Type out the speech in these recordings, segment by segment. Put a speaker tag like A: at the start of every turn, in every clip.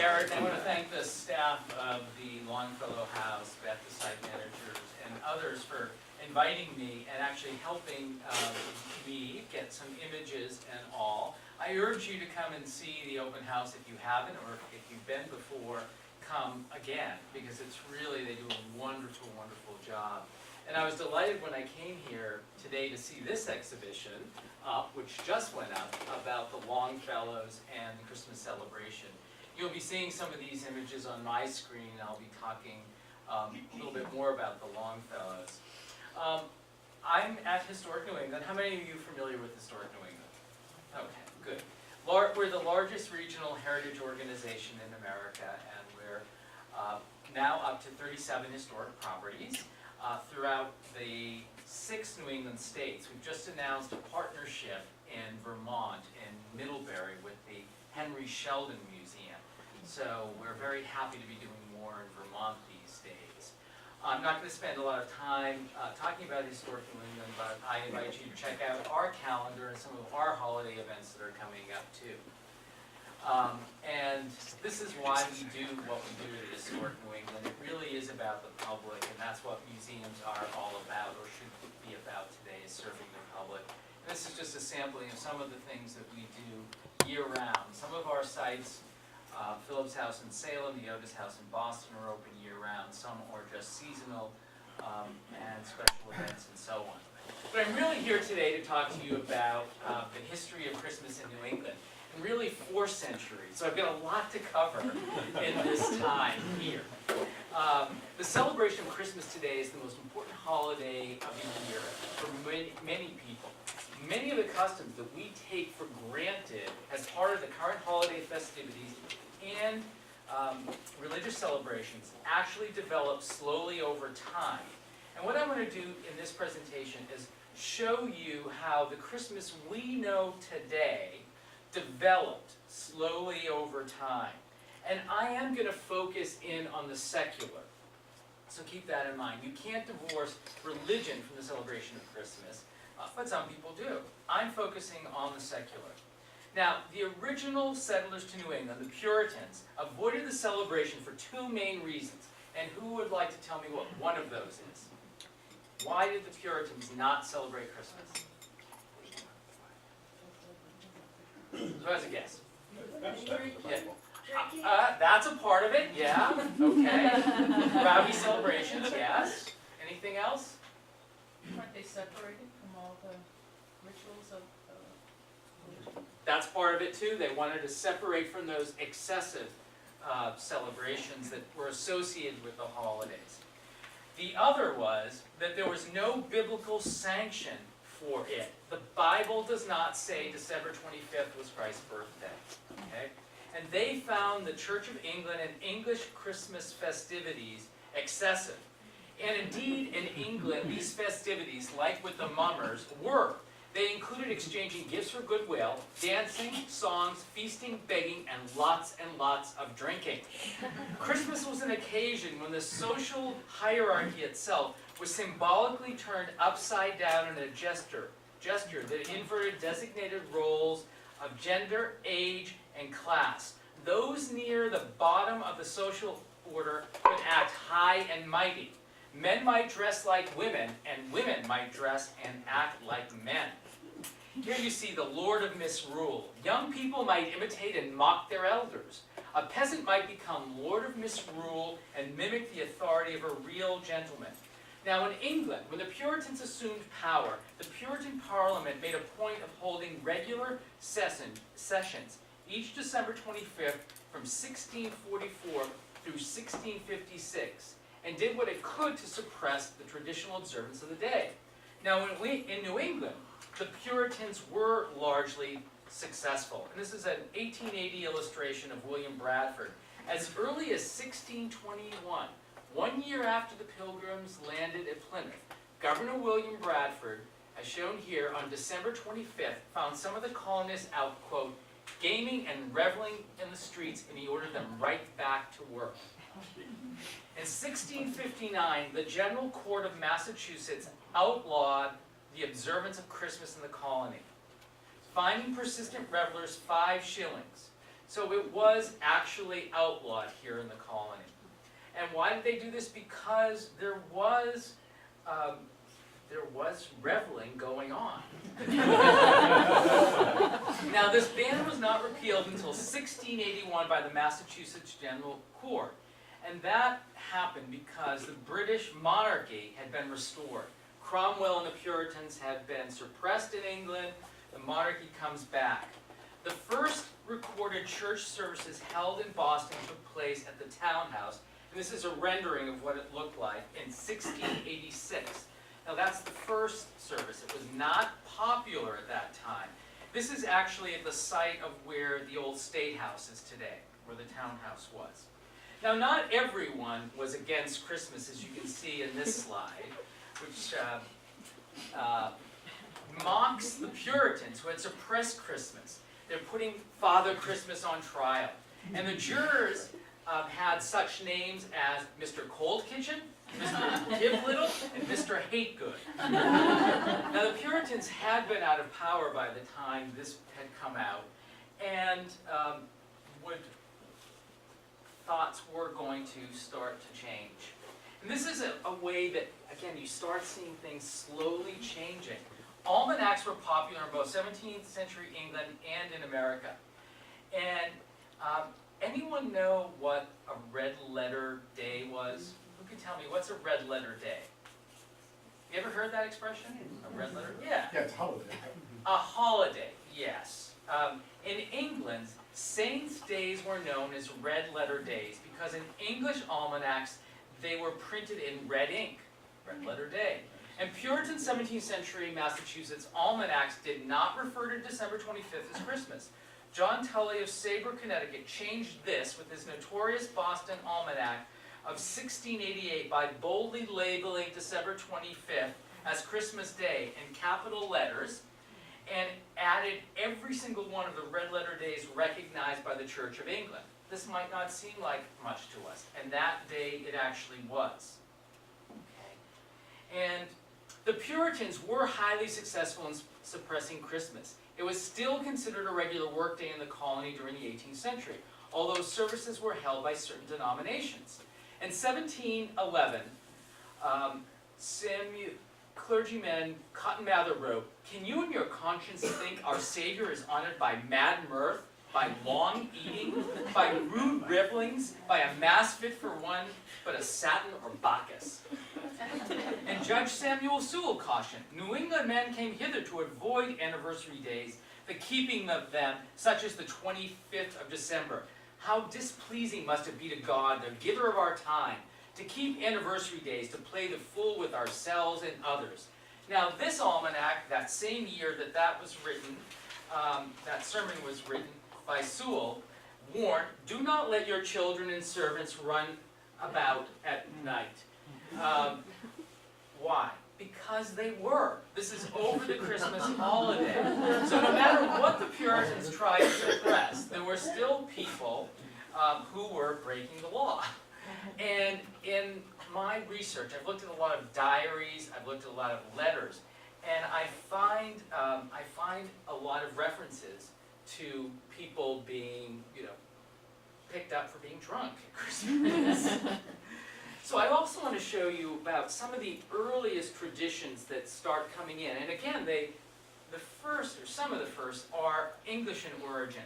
A: Garrett. I want to thank the staff of the Longfellow House, Beth, the site managers, and others for inviting me and actually helping me get some images and all. I urge you to come and see the open house if you haven't, or if you've been before, come again, because it's really, they do a wonderful, wonderful job. And I was delighted when I came here today to see this exhibition up, which just went up, about the Longfellows and the Christmas celebration. You'll be seeing some of these images on my screen, and I'll be talking a little bit more about the Longfellows. I'm at Historic New England. How many of you are familiar with Historic New England? Okay, good. We're the largest regional heritage organization in America, and we're now up to 37 historic properties throughout the 6 New England states. We've just announced a partnership in Vermont, in Middlebury, with the Henry Sheldon Museum. So we're very happy to be doing more in Vermont these days. I'm not going to spend a lot of time talking about Historic New England, but I invite you to check out our calendar and some of our holiday events that are coming up too. And this is why we do what we do at Historic New England. It really is about the public, and that's what museums are all about, or should be about today, is serving the public. And this is just a sampling of some of the things that we do year-round. Some of our sites, Phillips House in Salem, the Otis House in Boston, are open year-round. Some are just seasonal and special events and so on. But I'm really here today to talk to you about the history of Christmas in New England, and really 4 centuries. So I've got a lot to cover in this time here. The celebration of Christmas today is the most important holiday of the year for many people. Many of the customs that we take for granted as part of the current holiday festivities and religious celebrations actually develop slowly over time. And what I'm going to do in this presentation is show you how the Christmas we know today developed slowly over time. And I am going to focus in on the secular. So keep that in mind. You can't divorce religion from the celebration of Christmas, but some people do. I'm focusing on the secular. Now, the original settlers to New England, the Puritans, avoided the celebration for 2 main reasons. And who would like to tell me what one of those is? Why did the Puritans not celebrate Christmas? Who has a guess? Yeah. That's a part of it, yeah. Okay. Rowdy celebrations, yes. Anything else?
B: Aren't they separated from all the rituals of religion?
A: That's part of it too. They wanted to separate from those excessive celebrations that were associated with the holidays. The other was that there was no biblical sanction for it. The Bible does not say December 25th was Christ's birthday. Okay? And they found the Church of England and English Christmas festivities excessive. And indeed, in England, these festivities, like with the mummers, were. They included exchanging gifts for goodwill, dancing, songs, feasting, begging, and lots of drinking. Christmas was an occasion when the social hierarchy itself was symbolically turned upside down in a gesture that inverted designated roles of gender, age, and class. Those near the bottom of the social order could act high and mighty. Men might dress like women, and women might dress and act like men. Here you see the Lord of Misrule. Young people might imitate and mock their elders. A peasant might become Lord of Misrule and mimic the authority of a real gentleman. Now in England, when the Puritans assumed power, the Puritan Parliament made a point of holding regular sessions each December 25th from 1644 through 1656, and did what it could to suppress the traditional observance of the day. Now in New England, the Puritans were largely successful. And this is an 1880 illustration of William Bradford. As early as 1621, 1 year after the Pilgrims landed at Plymouth, Governor William Bradford, as shown here on December 25th, found some of the colonists out, quote, gaming and reveling in the streets, and he ordered them right back to work. In 1659, the General Court of Massachusetts outlawed the observance of Christmas in the colony, fining persistent revelers 5 shillings. So it was actually outlawed here in the colony. And why did they do this? Because there was reveling going on. Now, this ban was not repealed until 1681 by the Massachusetts General Court. And that happened because the British monarchy had been restored. Cromwell and the Puritans had been suppressed in England. The monarchy comes back. The first recorded church services held in Boston took place at the Townhouse. And this is a rendering of what it looked like in 1686. Now that's the first service. It was not popular at that time. This is actually at the site of where the old State House is today, where the Townhouse was. Now not everyone was against Christmas, as you can see in this slide, which mocks the Puritans who had suppressed Christmas. They're putting Father Christmas on trial. And the jurors had such names as Mr. Cold Kitchen, Mr. Give Little, and Mr. Hate Good. Now the Puritans had been out of power by the time this had come out, and thoughts were going to start to change. And this is a way that, again, you start seeing things slowly changing. Almanacs were popular in both 17th century England and in America. And anyone know what a red letter day was? Who can tell me, what's a red letter day? You ever heard that expression? A red letter? Yeah.
C: Yeah, it's a holiday.
A: A holiday, yes. In England, saints' days were known as red letter days because in English almanacs, they were printed in red ink, red letter day. And Puritan 17th century Massachusetts almanacs did not refer to December 25th as Christmas. John Tully of Sabre, Connecticut changed this with his notorious Boston Almanac of 1688 by boldly labeling December 25th as Christmas Day in capital letters and added every single one of the red letter days recognized by the Church of England. This might not seem like much to us, and that day it actually was. Okay. And the Puritans were highly successful in suppressing Christmas. It was still considered a regular workday in the colony during the 18th century, although services were held by certain denominations. In 1711, clergyman Cotton Mather wrote, "Can you in your conscience think our Savior is honored by mad mirth, by long eating, by rude revelings, by a mass fit for one but a Saturn or Bacchus?" And Judge Samuel Sewall cautioned, "New England men came hither to avoid anniversary days, the keeping of them, such as the 25th of December. How displeasing must it be to God, the giver of our time, to keep anniversary days, to play the fool with ourselves and others." Now this almanac, that same year that was written, that sermon was written by Sewall, warned, "Do not let your children and servants run about at night." Why? Because they were. This is over the Christmas holiday. So no matter what the Puritans tried to suppress, there were still people who were breaking the law. And in my research, I've looked at a lot of diaries, I've looked at a lot of letters, and I find a lot of references to people being, picked up for being drunk at Christmas. So I also want to show you about some of the earliest traditions that start coming in. And again, some of the first are English in origin.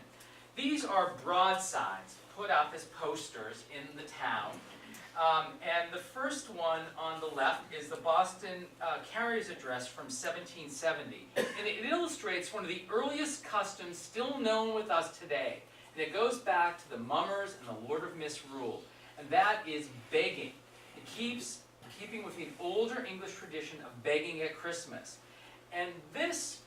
A: These are broadsides put up as posters in the town. And the first one on the left is the Boston Carrier's Address from 1770. And it illustrates one of the earliest customs still known with us today. And it goes back to the mummers and the Lord of Misrule. And that is begging. It keeping with the older English tradition of begging at Christmas. And this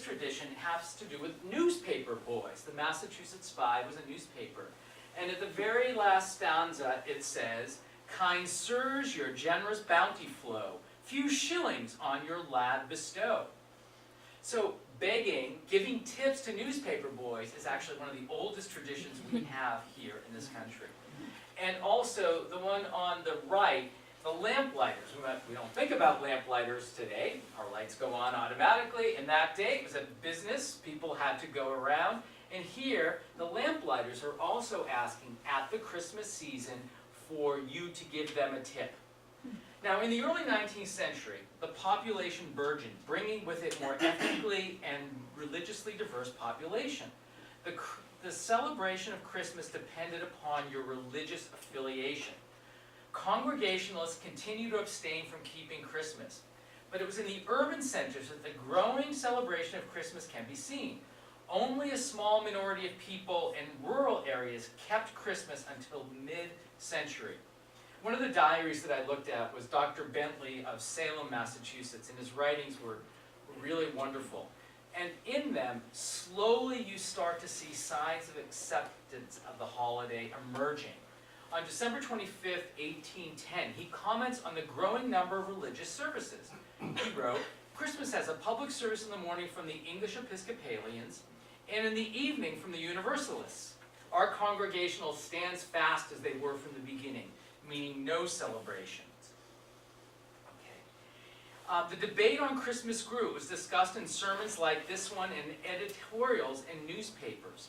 A: tradition has to do with newspaper boys. The Massachusetts Spy was a newspaper. And at the very last stanza it says, "Kind sirs, your generous bounty flow, few shillings on your lad bestow." So begging, giving tips to newspaper boys is actually one of the oldest traditions we have here in this country. And also the one on the right, the lamplighters. We don't think about lamplighters today. Our lights go on automatically. In that day, it was a business. People had to go around And here, the lamplighters are also asking at the Christmas season for you to give them a tip. Now, in the early 19th century, the population burgeoned, bringing with it more ethnically and religiously diverse population. The celebration of Christmas depended upon your religious affiliation. Congregationalists continued to abstain from keeping Christmas, but it was in the urban centers that the growing celebration of Christmas can be seen. Only a small minority of people in rural areas kept Christmas until mid-century. One of the diaries that I looked at was Dr. Bentley of Salem, Massachusetts, and his writings were really wonderful. And in them, slowly you start to see signs of acceptance of the holiday emerging. On December 25th, 1810, he comments on the growing number of religious services. He wrote, "Christmas has a public service in the morning from the English Episcopalians, and in the evening from the Universalists. Our congregational stands fast as they were from the beginning, meaning no celebrations." Okay. The debate on Christmas grew. It was discussed in sermons like this one and editorials in newspapers.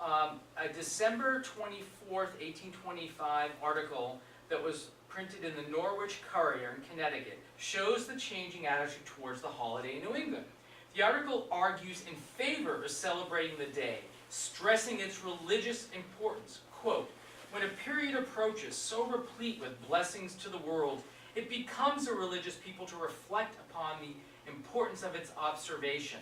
A: A December 24th, 1825 article that was printed in the Norwich Courier in Connecticut shows the changing attitude towards the holiday in New England. The article argues in favor of celebrating the day, stressing its religious importance. Quote, "When a period approaches so replete with blessings to the world, it becomes a religious people to reflect upon the importance of its observation.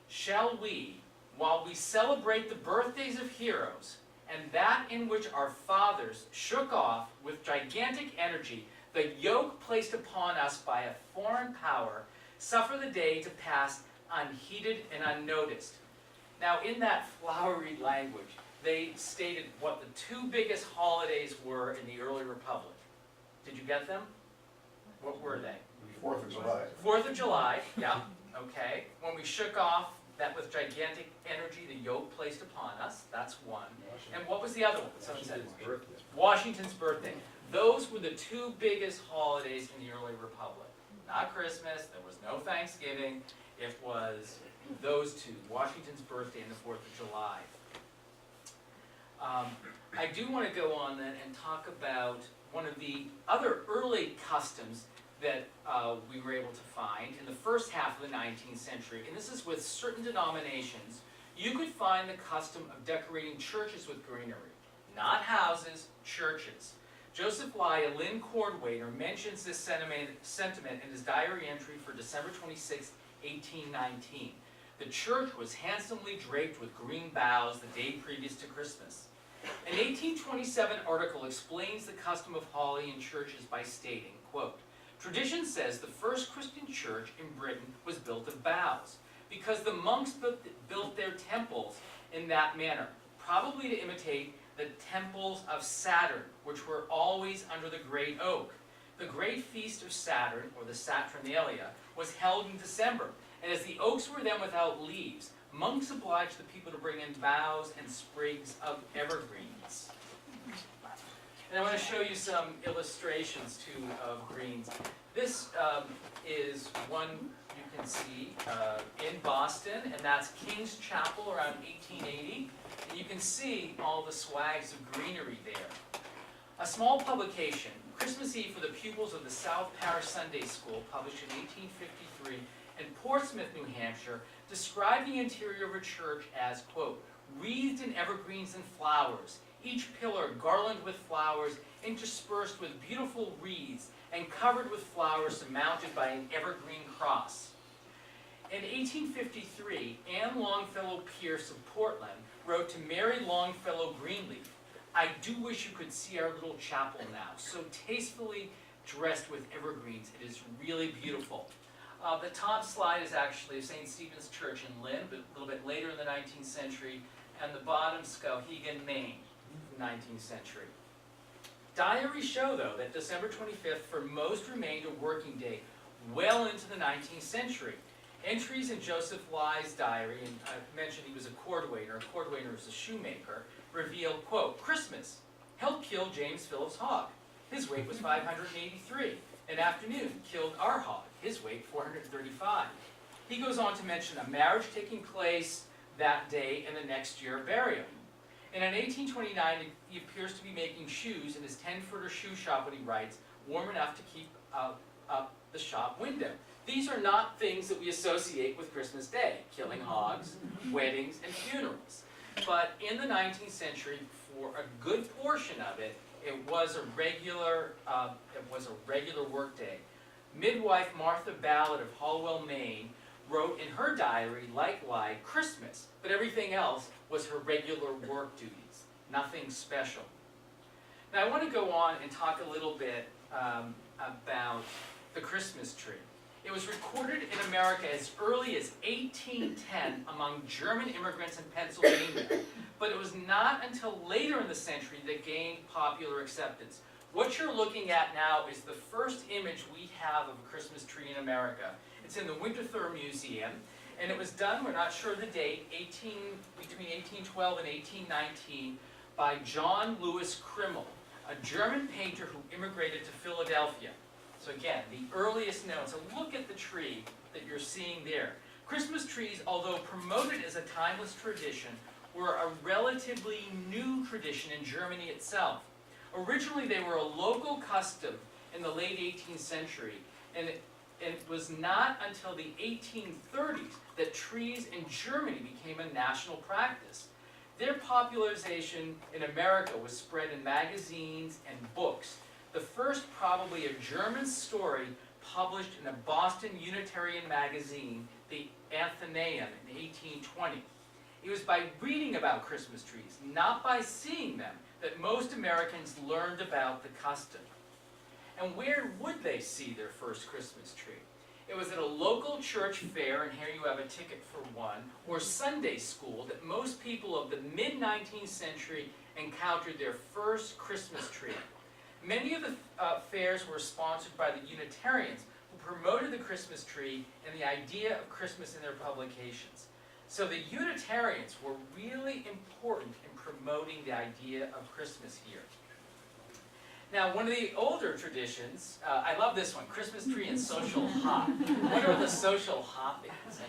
A: Shall we, while we celebrate the birthdays of heroes, and that in which our fathers shook off with gigantic energy the yoke placed upon us by a foreign power, suffer the day to pass unheeded and unnoticed." Now, in that flowery language, they stated what the two biggest holidays were in the early Republic. Did you get them? What were they?
C: 4th of July.
A: 4th of July, yeah, okay. When we shook off that with gigantic energy, the yoke placed upon us, that's one. And what was the other one? Someone said Washington's birthday. Those were the two biggest holidays in the early Republic. Not Christmas, there was no Thanksgiving, it was those two, Washington's birthday and the 4th of July. I do want to go on then and talk about one of the other early customs that we were able to find in the first half of the 19th century, and this is with certain denominations. You could find the custom of decorating churches with greenery, not houses, churches. Joseph Lye, a Lynn Cordwainer, mentions this sentiment in his diary entry for December 26, 1819. The church was handsomely draped with green boughs the day previous to Christmas. An 1827 article explains the custom of holly in churches by stating, quote, "Tradition says the first Christian church in Britain was built of boughs, because the monks built their temples in that manner, probably to imitate the temples of Saturn, which were always under the great oak. The great feast of Saturn, or the Saturnalia, was held in December, and as the oaks were then without leaves, monks obliged the people to bring in boughs and sprigs of evergreens." And I want to show you some illustrations too of greens. This is one you can see in Boston, and that's King's Chapel around 1880. And you can see all the swags of greenery there. A small publication, Christmas Eve for the pupils of the South Parish Sunday School, published in 1853 in Portsmouth, New Hampshire, described the interior of a church as, quote, "wreathed in evergreens and flowers, each pillar garlanded with flowers, interspersed with beautiful wreaths, and covered with flowers surmounted by an evergreen cross." In 1853, Anne Longfellow Pierce of Portland wrote to Mary Longfellow Greenleaf, "I do wish you could see our little chapel now, so tastefully dressed with evergreens. It is really beautiful." The top slide is actually St. Stephen's Church in Lynn, but a little bit later in the 19th century, and the bottom, Skowhegan, Maine, 19th century. Diaries show, though, that December 25th for most remained a working day well into the 19th century. Entries in Joseph Lye's diary, and I mentioned he was a cordwainer is a shoemaker, reveal, quote, "Christmas, helped kill James Phillips' hog. His weight was 583. In afternoon, killed our hog. His weight, 435. He goes on to mention a marriage taking place that day and the next year bury him. And in 1829, he appears to be making shoes in his 10-footer shoe shop when he writes, warm enough to keep up the shop window. These are not things that we associate with Christmas Day, killing hogs, weddings, and funerals. But in the 19th century, for a good portion of it, it was a regular work day. Midwife Martha Ballard of Holwell, Maine, wrote in her diary, likewise, Christmas, but everything else was her regular work duties, nothing special. Now I want to go on and talk a little bit about the Christmas tree. It was recorded in America as early as 1810 among German immigrants in Pennsylvania, but it was not until later in the century that it gained popular acceptance. What you're looking at now is the first image we have of a Christmas tree in America. It's in the Winterthur Museum, and it was done, we're not sure the date, between 1812 and 1819 by John Louis Krimmel, a German painter who immigrated to Philadelphia. So again, the earliest known. So look at the tree that you're seeing there. Christmas trees, although promoted as a timeless tradition, were a relatively new tradition in Germany itself. Originally, they were a local custom in the late 18th century, and it was not until the 1830s that trees in Germany became a national practice. Their popularization in America was spread in magazines and books. The first probably a German story published in a Boston Unitarian magazine, the Athenaeum, in 1820. It was by reading about Christmas trees, not by seeing them, that most Americans learned about the custom. And where would they see their first Christmas tree? It was at a local church fair, and here you have a ticket for one, or Sunday school that most people of the mid-19th century encountered their first Christmas tree. Many of the fairs were sponsored by the Unitarians, who promoted the Christmas tree and the idea of Christmas in their publications. So the Unitarians were really important in promoting the idea of Christmas here. Now, one of the older traditions, I love this one, Christmas tree and social hop. I wonder what the social hop is.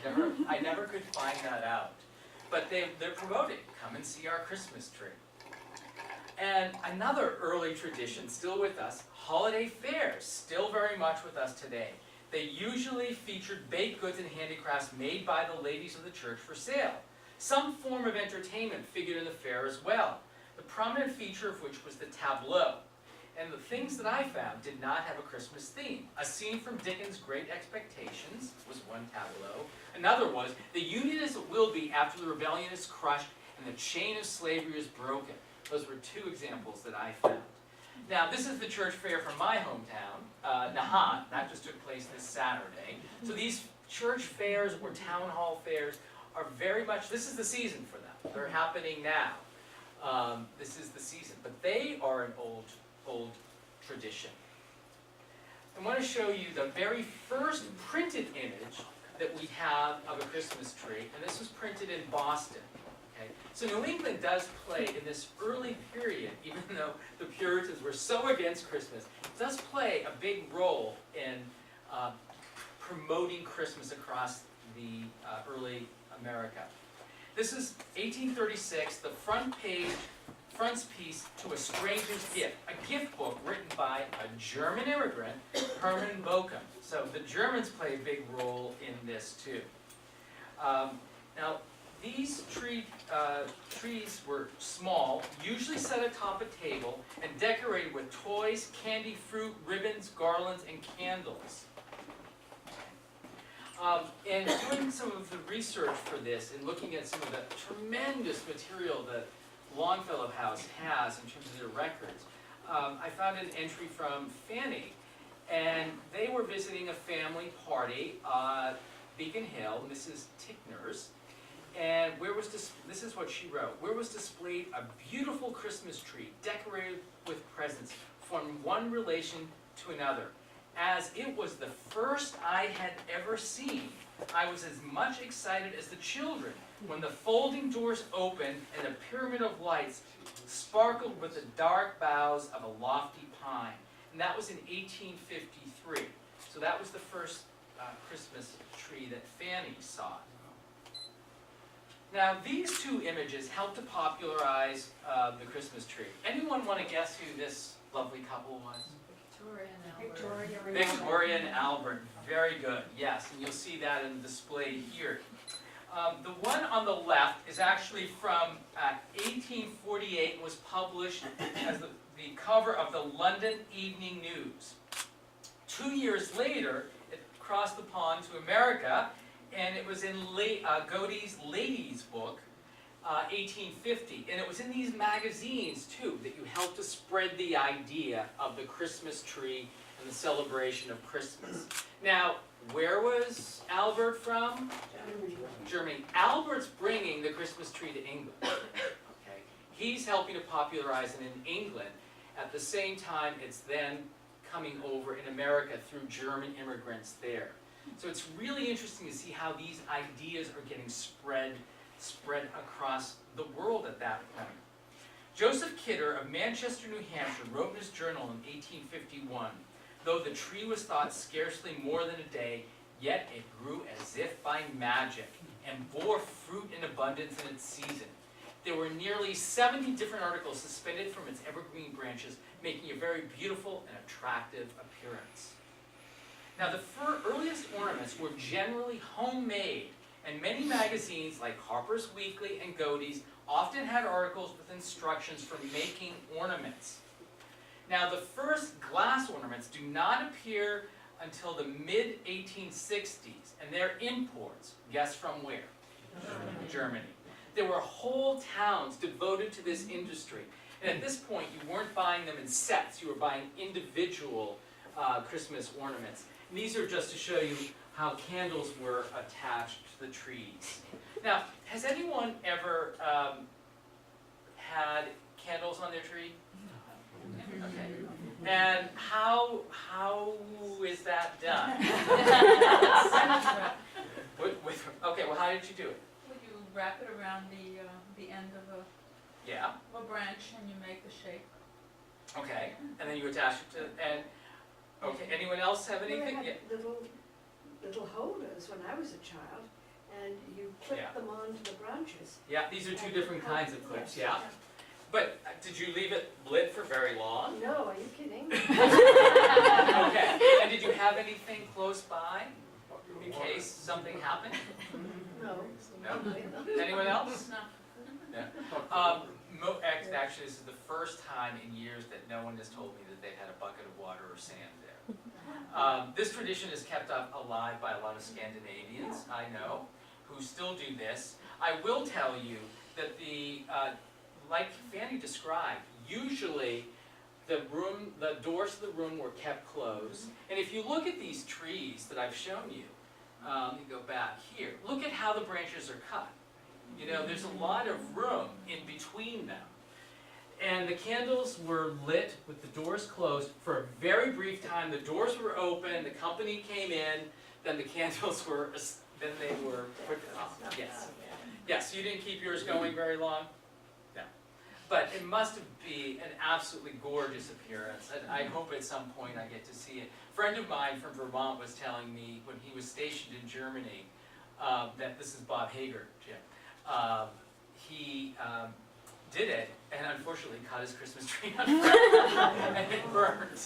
A: I never could find that out. But they're promoting, come and see our Christmas tree. And another early tradition, still with us, holiday fairs, still very much with us today. They usually featured baked goods and handicrafts made by the ladies of the church for sale. Some form of entertainment figured in the fair as well, the prominent feature of which was the tableau. And the things that I found did not have a Christmas theme. A scene from Dickens' Great Expectations was one tableau. Another was, the Union as it will be after the rebellion is crushed and the chain of slavery is broken. Those were two examples that I found. Now, this is the church fair from my hometown, Nahant. That just took place this Saturday. So these church fairs or town hall fairs are very much, this is the season for them. They're happening now. This is the season. But they are an old tradition. I want to show you the very first printed image that we have of a Christmas tree, and this was printed in Boston. Okay? So New England does play in this early period, even though the Puritans were so against Christmas, it does play a big role in promoting Christmas across the early America. This is 1836, the frontispiece to A Stranger's Gift, a gift book written by a German immigrant, Hermann Bochum. So the Germans play a big role in this too. Now, these trees were small, usually set atop a table, and decorated with toys, candy, fruit, ribbons, garlands, and candles. And doing some of the research for this and looking at some of the tremendous material that Longfellow House has in terms of their records, I found an entry from Fanny, and they were visiting a family party at Beacon Hill, Mrs. Tickner's, and this is what she wrote, where was displayed a beautiful Christmas tree decorated with presents from one relation to another. As it was the first I had ever seen, I was as much excited as the children when the folding doors opened and the pyramid of lights sparkled with the dark boughs of a lofty pine. And that was in 1853. So that was the first Christmas tree that Fanny saw. Now, these two images helped to popularize the Christmas tree. Anyone want to guess who this lovely couple was? Victoria and Albert. Very good, yes, and you'll see that in the display here. The one on the left is actually from 1848 and was published as the cover of the London Evening News. 2 years later, it crossed the pond to America, and it was in Godey's Ladies book, 1850. And it was in these magazines, too, that you helped to spread the idea of the Christmas tree and the celebration of Christmas. Now, where was Albert from? Germany. Albert's bringing the Christmas tree to England. Okay? He's helping to popularize it in England. At the same time, it's then coming over in America through German immigrants there. So it's really interesting to see how these ideas are getting spread across the world at that point. Joseph Kidder of Manchester, New Hampshire, wrote in his journal in 1851, "Though the tree was thought scarcely more than a day, yet it grew as if by magic, and bore fruit in abundance in its season. There were nearly 70 different articles suspended from its evergreen branches, making a very beautiful and attractive appearance." Now, the earliest ornaments were generally homemade, and many magazines like Harper's Weekly and Godey's often had articles with instructions for making ornaments. Now, the first glass ornaments do not appear until the mid-1860s, and they're imports. Guess from where? Germany. There were whole towns devoted to this industry, and at this point, you weren't buying them in sets, you were buying individual Christmas ornaments. And these are just to show you how candles were attached to the trees. Now, has anyone ever had candles on their tree? Okay. And how is that done? Okay, well, how did you do it?
B: Well, you wrap it around the end of a branch, and you make the shape.
A: Okay, and then you attach it to, and, okay, anyone else have anything?
C: Well, I had little holders when I was a child, and you clip them onto the branches.
A: Yeah, these are two different kinds of clips, yeah. But did you leave it lit for very long?
C: No, are you kidding?
A: Okay, and did you have anything close by in case something happened?
C: No.
A: No? Anyone else?
B: No.
A: Yeah. Actually, this is the first time in years that no one has told me that they had a bucket of water or sand there. This tradition is kept up alive by a lot of Scandinavians, I know, who still do this. I will tell you that like Fanny described, usually the doors to the room were kept closed. And if you look at these trees that I've shown you, let me go back here. Look at how the branches are cut. You know, there's a lot of room in between them. And the candles were lit with the doors closed for a very brief time. The doors were open, the company came in, then the candles were, then they were put off. Yes. Yes, you didn't keep yours going very long? No. But it must be an absolutely gorgeous appearance. And I hope at some point I get to see it. A friend of mine from Vermont was telling me when he was stationed in Germany, that this is Bob Hager, Jim. He did it, and unfortunately cut his Christmas tree on fire, and it burned.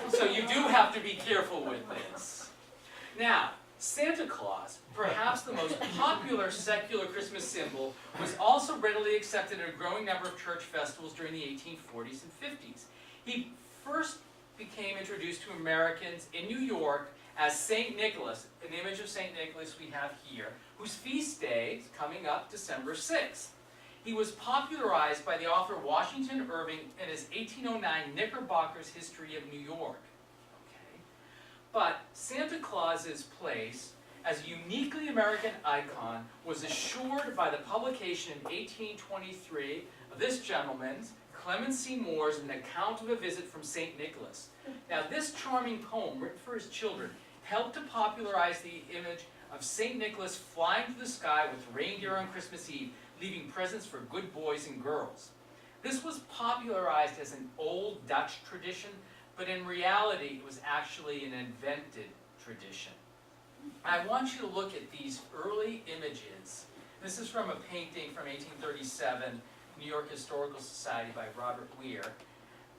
A: So you do have to be careful with this. Now, Santa Claus, perhaps the most popular secular Christmas symbol, was also readily accepted at a growing number of church festivals during the 1840s and 50s. He first became introduced to Americans in New York as St. Nicholas, an image of St. Nicholas we have here, whose feast day is coming up December 6th. He was popularized by the author Washington Irving in his 1809 Knickerbocker's History of New York. Okay. But Santa Claus's place as a uniquely American icon was assured by the publication in 1823 of this gentleman's, Clement C. Moore's, An Account of a Visit from St. Nicholas. Now, this charming poem, written for his children, helped to popularize the image of St. Nicholas flying through the sky with reindeer on Christmas Eve, leaving presents for good boys and girls. This was popularized as an old Dutch tradition, but in reality, it was actually an invented tradition. I want you to look at these early images This is from a painting from 1837, New York Historical Society by Robert Weir.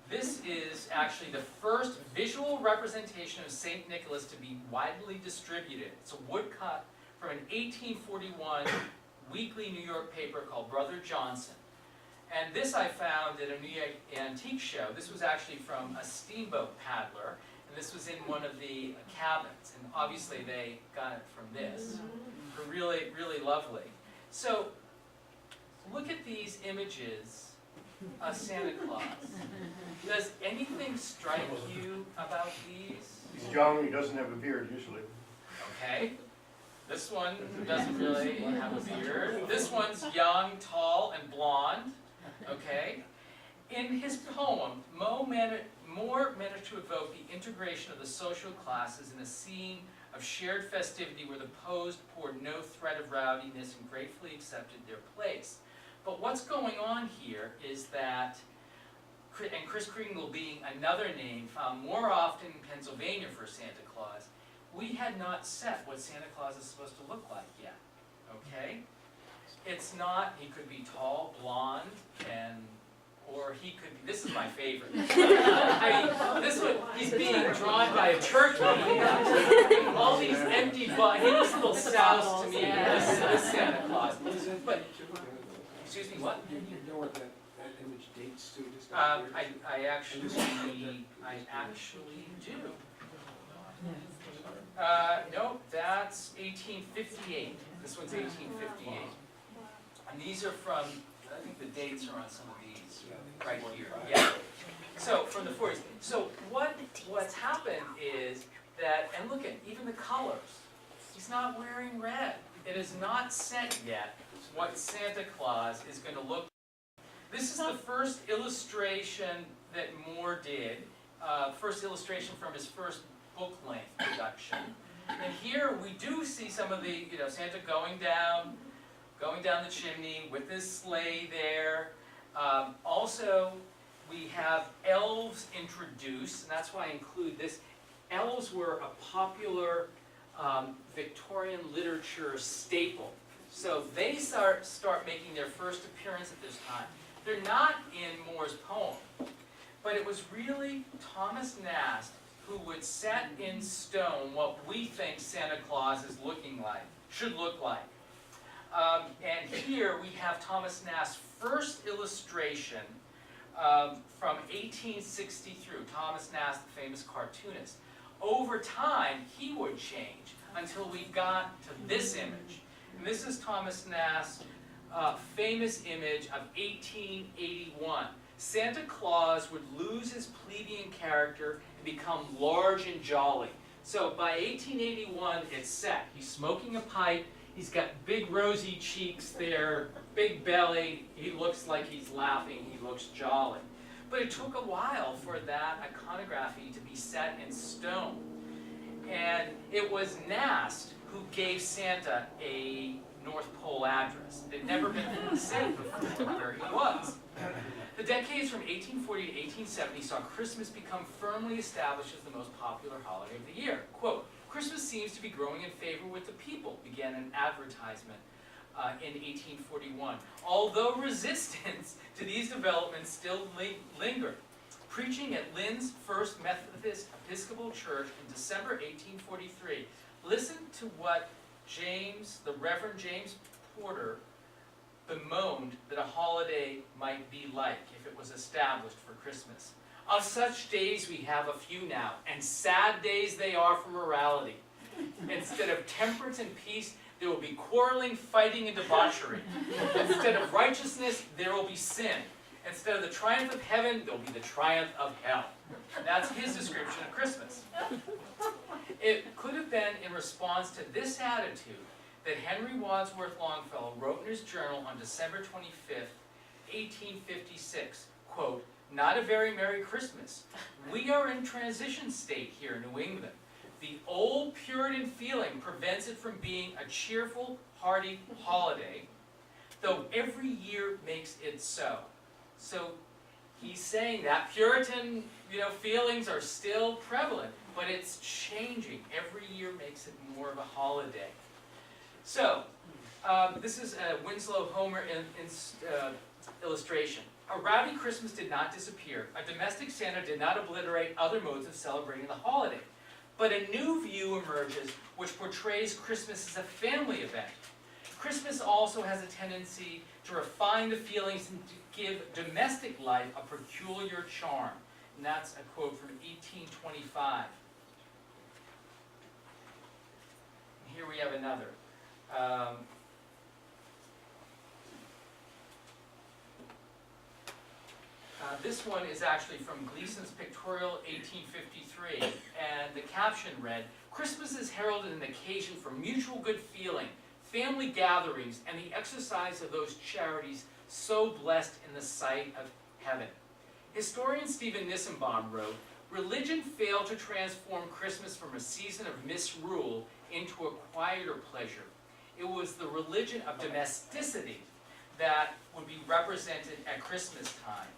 A: This is actually the first visual representation of St. Nicholas to be widely distributed. It's a woodcut from an 1841 weekly New York paper called Brother Johnson. And this I found at a New York antique show. This was actually from a steamboat paddler, and this was in one of the cabins. And obviously they got it from this. They're really, really lovely. So look at these images of Santa Claus. Does anything strike you about these?
D: He's young, he doesn't have a beard usually.
A: Okay. This one doesn't really have a beard. This one's young, tall, and blonde. Okay. In his poem, Moore managed to evoke the integration of the social classes in a scene of shared festivity where the posed poured no threat of rowdiness and gratefully accepted their place. But what's going on here is that, and Kris Kringle being another name found more often in Pennsylvania for Santa Claus, we had not set what Santa Claus is supposed to look like yet, okay? It's not, he could be tall, blonde, or he could be, this is my favorite. I mean, this one, he's being drawn by a turkey. All these empty he looks a little soused to me, this Santa Claus. But, excuse me, what?
E: You know what that image dates to? Just
A: I actually do. No, that's 1858. This one's 1858. And these are from, I think the dates are on some of these, right here. Yeah. So, from the 40s. So, what's happened is that, and look at even the colors. He's not wearing red. It is not set yet what Santa Claus is going to look like. This is the first illustration that Moore did. First illustration from his first book-length production. And here we do see some of the, Santa going down the chimney with his sleigh there. Also, we have elves introduced, and that's why I include this. Elves were a popular Victorian literature staple. So they start making their first appearance at this time. They're not in Moore's poem, but it was really Thomas Nast who would set in stone what we think Santa Claus is should look like. And here we have Thomas Nast's first illustration from 1860 through. Thomas Nast, the famous cartoonist. Over time, he would change until we got to this image. And this is Thomas Nast's famous image of 1881. Santa Claus would lose his plebeian character and become large and jolly. So by 1881, it's set. He's smoking a pipe. He's got big rosy cheeks there, big belly. He looks like he's laughing. He looks jolly. But it took a while for that iconography to be set in stone. And it was Nast who gave Santa a North Pole address. It had never been said before where he was. The decades from 1840 to 1870 saw Christmas become firmly established as the most popular holiday of the year. Quote, "Christmas seems to be growing in favor with the people," began an advertisement in 1841. Although resistance to these developments still lingered. Preaching at Lynn's First Methodist Episcopal Church in December 1843, listen to what the Reverend James Porter bemoaned that a holiday might be like if it was established for Christmas. "Of such days we have a few now, and sad days they are for morality. Instead of temperance and peace, there will be quarreling, fighting, and debauchery. Instead of righteousness, there will be sin. Instead of the triumph of heaven, there will be the triumph of hell." That's his description of Christmas. It could have been in response to this attitude that Henry Wadsworth Longfellow wrote in his journal on December 25th, 1856, quote, "Not a very Merry Christmas. We are in transition state here in New England. The old Puritan feeling prevents it from being a cheerful, hearty holiday, though every year makes it so." So he's saying that Puritan, feelings are still prevalent, but it's changing. Every year makes it more of a holiday. So, This is a Winslow Homer illustration. A rowdy Christmas did not disappear. A domestic Santa did not obliterate other modes of celebrating the holiday. But a new view emerges which portrays Christmas as a family event. Christmas also has a tendency to refine the feelings and to give domestic life a peculiar charm. And that's a quote from 1825. And here we have another. This one is actually from Gleason's Pictorial, 1853, and the caption read, "Christmas is heralded an occasion for mutual good feeling, family gatherings, and the exercise of those charities so blessed in the sight of heaven." Historian Stephen Nissenbaum wrote, "Religion failed to transform Christmas from a season of misrule into a quieter pleasure. It was the religion of domesticity that would be represented at Christmas time."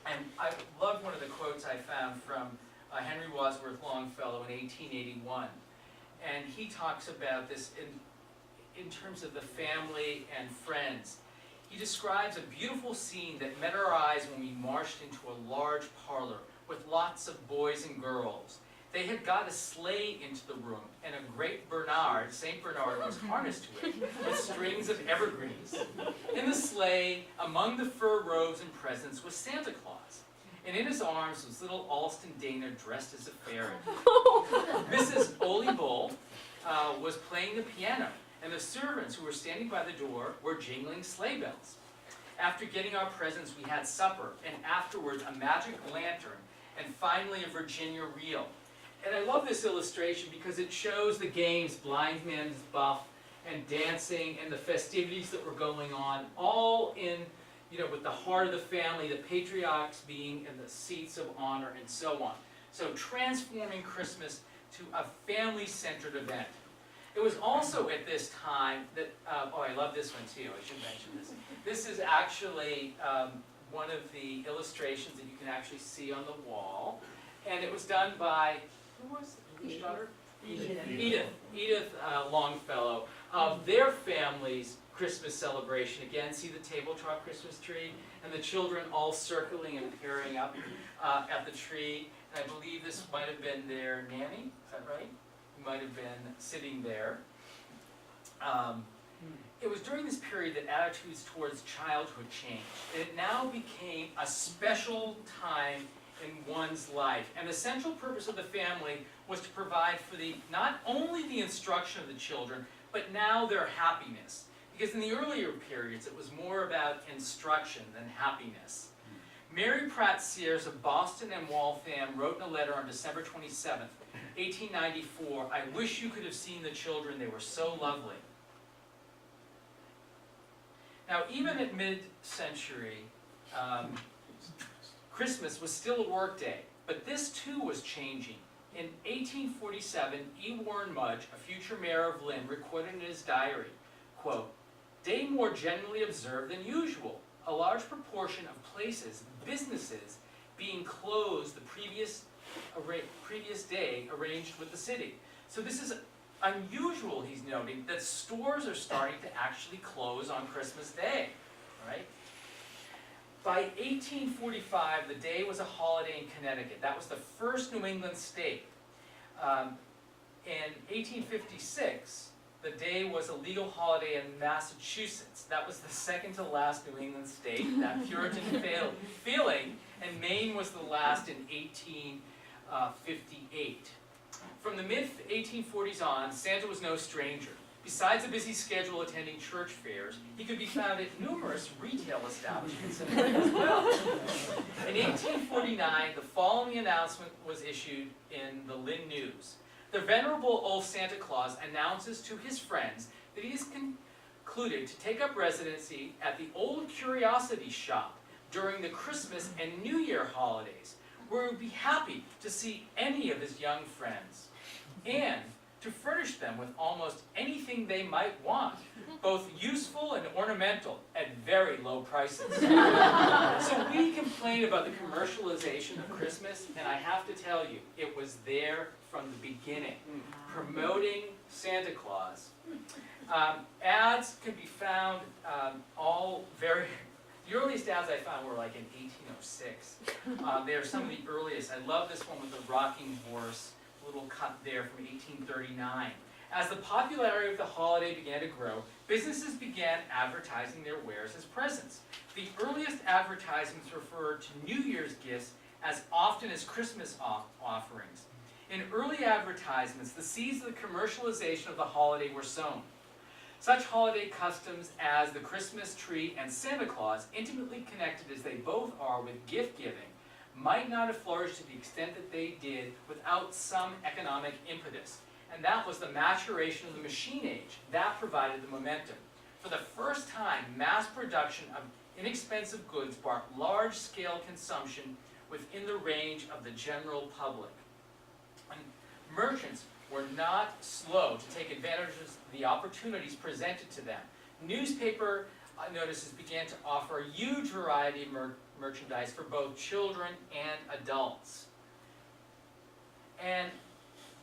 A: And I love one of the quotes I found from Henry Wadsworth Longfellow in 1881. And he talks about this in terms of the family and friends. He describes a beautiful scene that met our eyes when we marched into a large parlor with lots of boys and girls. They had got a sleigh into the room, and a great Bernard, St. Bernard, was harnessed to it with strings of evergreens. In the sleigh, among the fur robes and presents, was Santa Claus, and in his arms was little Alston Dana dressed as a fairy. Mrs. Ole Bull was playing the piano, and the servants who were standing by the door were jingling sleigh bells. After getting our presents, we had supper, and afterwards a magic lantern, and finally a Virginia reel. And I love this illustration because it shows the games, blind man's buff, and dancing, and the festivities that were going on, all in, with the heart of the family, the patriarchs being in the seats of honor, and so on. So transforming Christmas to a family-centered event. It was also at this time that, I love this one too, I should mention this. This is actually one of the illustrations that you can actually see on the wall. And it was done by, who was it? Daughter? Edith Longfellow, of their family's Christmas celebration. Again, see the tabletop Christmas tree, and the children all circling and pairing up at the tree. And I believe this might have been their nanny, is that right? Who might have been sitting there. It was during this period that attitudes towards childhood changed. It now became a special time in one's life. And the central purpose of the family was to provide for not only the instruction of the children, but now their happiness. Because in the earlier periods, it was more about instruction than happiness. Mary Pratt Sears of Boston and Waltham wrote in a letter on December 27th, 1894, "I wish you could have seen the children, they were so lovely." Now, even at mid-century, Christmas was still a work day, but this too was changing. In 1847, E. Warren Mudge, a future mayor of Lynn, recorded in his diary, quote, "Day more generally observed than usual, a large proportion of places, businesses, being closed the previous day arranged with the city." So this is unusual, he's noting, that stores are starting to actually close on Christmas Day, right? By 1845, the day was a holiday in Connecticut. That was the first New England state. In 1856, the day was a legal holiday in Massachusetts. That was the second to last New England state, that Puritan feeling, and Maine was the last in 1858. From the mid-1840s on, Santa was no stranger. Besides a busy schedule attending church fairs, he could be found at numerous retail establishments as well. In 1849, the following announcement was issued in the Lynn News. The venerable old Santa Claus announces to his friends that he has concluded to take up residency at the Old Curiosity Shop during the Christmas and New Year holidays, where he would be happy to see any of his young friends, and to furnish them with almost anything they might want, both useful and ornamental, at very low prices. So we complain about the commercialization of Christmas, and I have to tell you, it was there from the beginning, promoting Santa Claus. Ads can be found all very, the earliest ads I found were like in 1806. They are some of the earliest. I love this one with the rocking horse, a little cut there from 1839. As the popularity of the holiday began to grow, businesses began advertising their wares as presents. The earliest advertisements referred to New Year's gifts as often as Christmas offerings. In early advertisements, the seeds of the commercialization of the holiday were sown. Such holiday customs as the Christmas tree and Santa Claus, intimately connected as they both are with gift giving, might not have flourished to the extent that they did without some economic impetus. And that was the maturation of the machine age. That provided the momentum. For the first time, mass production of inexpensive goods brought large-scale consumption within the range of the general public. And merchants were not slow to take advantage of the opportunities presented to them. Newspaper notices began to offer a huge variety of merchandise for both children and adults. And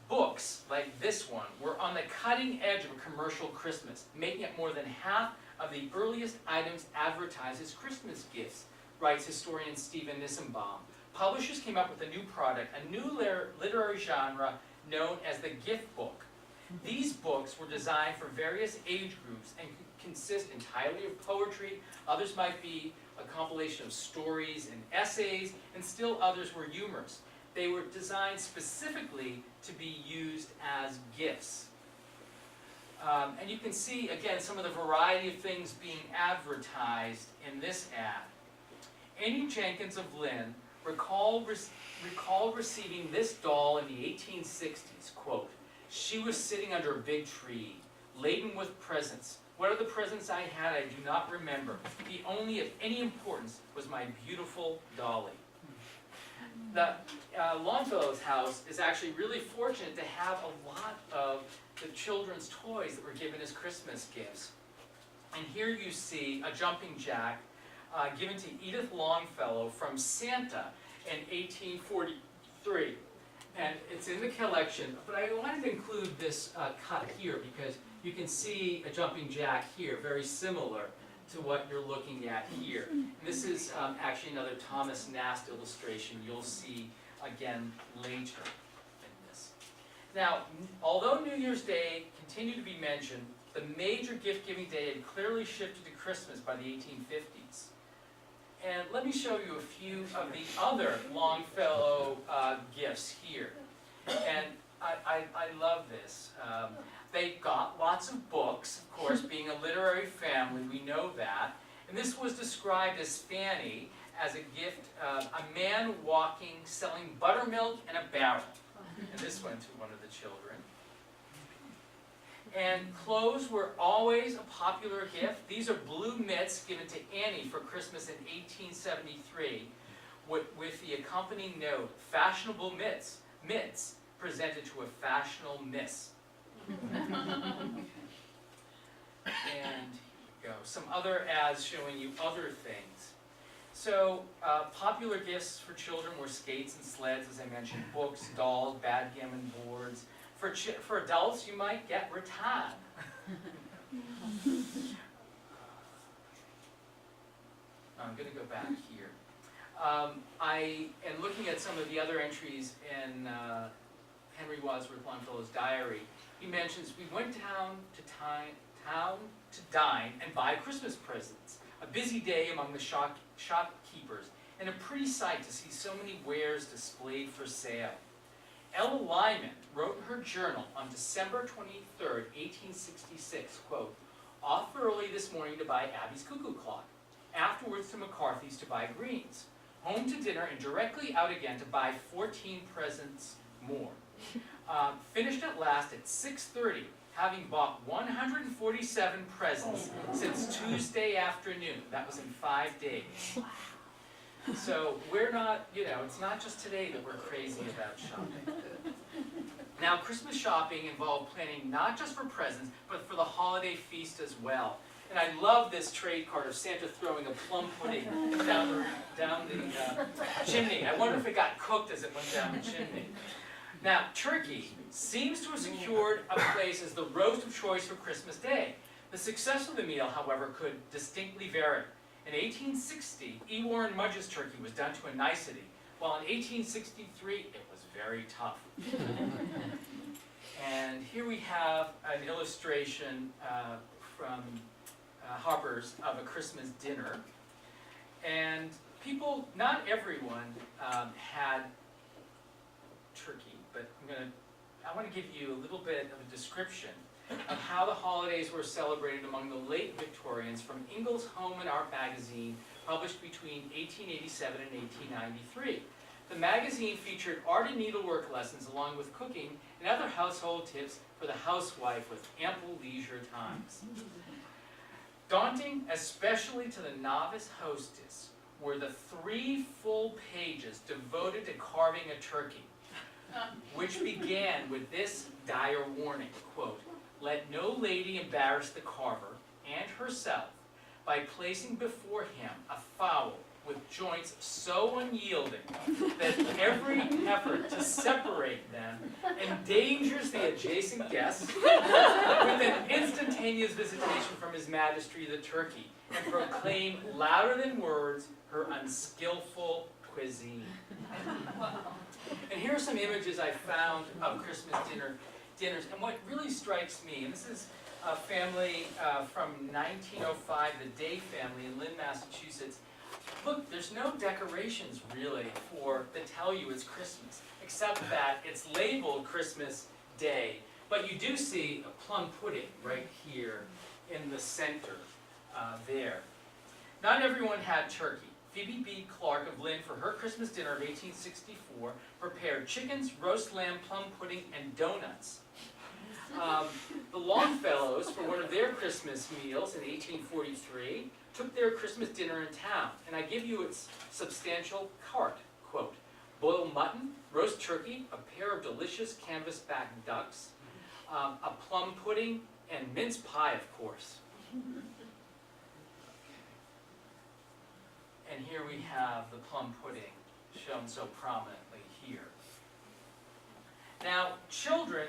A: books like this one were on the cutting edge of a commercial Christmas, making up more than half of the earliest items advertised as Christmas gifts, writes historian Stephen Nissenbaum. Publishers came up with a new product, a new literary genre known as the gift book. These books were designed for various age groups and consist entirely of poetry. Others might be a compilation of stories and essays, and still others were humorous. They were designed specifically to be used as gifts. And you can see, again, some of the variety of things being advertised in this ad. Annie Jenkins of Lynn recalled receiving this doll in the 1860s, quote, "She was sitting under a big tree, laden with presents. What are the presents I had, I do not remember. The only of any importance was my beautiful dolly." The Longfellow's house is actually really fortunate to have a lot of the children's toys that were given as Christmas gifts. And here you see a jumping jack given to Edith Longfellow from Santa in 1843. And it's in the collection, but I wanted to include this cut here because you can see a jumping jack here, very similar to what you're looking at here. And this is actually another Thomas Nast illustration you'll see again later in this. Now, although New Year's Day continued to be mentioned, the major gift-giving day had clearly shifted to Christmas by the 1850s. And let me show you a few of the other Longfellow gifts here. And I love this. They got lots of books, of course, being a literary family, we know that. And this was described as Fanny, as a gift, a man walking, selling buttermilk and a barrel. And this went to one of the children. And clothes were always a popular gift. These are blue mitts given to Annie for Christmas in 1873 with the accompanying note, "Fashionable mitts presented to a fashionable miss." And here we go. Some other ads showing you other things. So, popular gifts for children were skates and sleds, as I mentioned, books, dolls, backgammon boards. For adults, you might get rattan. I'm going to go back here. I am looking at some of the other entries in Henry Wadsworth Longfellow's diary. He mentions, "We went down to dine and buy Christmas presents. A busy day among the shopkeepers, and a pretty sight to see so many wares displayed for sale." Ella Lyman wrote in her journal on December 23rd, 1866, quote, "Off early this morning to buy Abby's cuckoo clock. Afterwards to McCarthy's to buy greens. Home to dinner and directly out again to buy 14 presents more. Finished at last at 6:30, having bought 147 presents since Tuesday afternoon." That was in 5 days. So we're not, it's not just today that we're crazy about shopping. Now, Christmas shopping involved planning not just for presents, but for the holiday feast as well. And I love this trade card of Santa throwing a plum pudding down the chimney. I wonder if it got cooked as it went down the chimney. Now, turkey seems to have secured a place as the roast of choice for Christmas Day. The success of the meal, however, could distinctly vary. In 1860, E. Warren Mudge's turkey was done to a nicety, while in 1863, it was very tough. And here we have an illustration from Harper's of a Christmas dinner. And people, not everyone had turkey, but I want to give you a little bit of a description of how the holidays were celebrated among the late Victorians from Ingalls Home and Art magazine, published between 1887 and 1893. The magazine featured art and needlework lessons along with cooking and other household tips for the housewife with ample leisure times. Daunting, especially to the novice hostess, were the 3 full pages devoted to carving a turkey, which began with this dire warning, quote, "Let no lady embarrass the carver and herself by placing before him a fowl with joints so unyielding that every effort to separate them endangers the adjacent guests with an instantaneous visitation from His Majesty the turkey, and proclaim louder than words her unskillful cuisine." And here are some images I found of Christmas dinners, and what really strikes me, and this is a family from 1905, the Day family in Lynn, Massachusetts. Look, there's no decorations really that tell you it's Christmas, except that it's labeled Christmas Day. But you do see a plum pudding right here in the center there. Not everyone had turkey. Phoebe B. Clark of Lynn, for her Christmas dinner of 1864, prepared chickens, roast lamb, plum pudding, and donuts. The Longfellows, for one of their Christmas meals in 1843, took their Christmas dinner in town, and I give you its substantial cart, quote, "Boiled mutton, roast turkey, a pair of delicious canvasback ducks, a plum pudding, and mince pie, of course." And here we have the plum pudding shown so prominently here. Now, children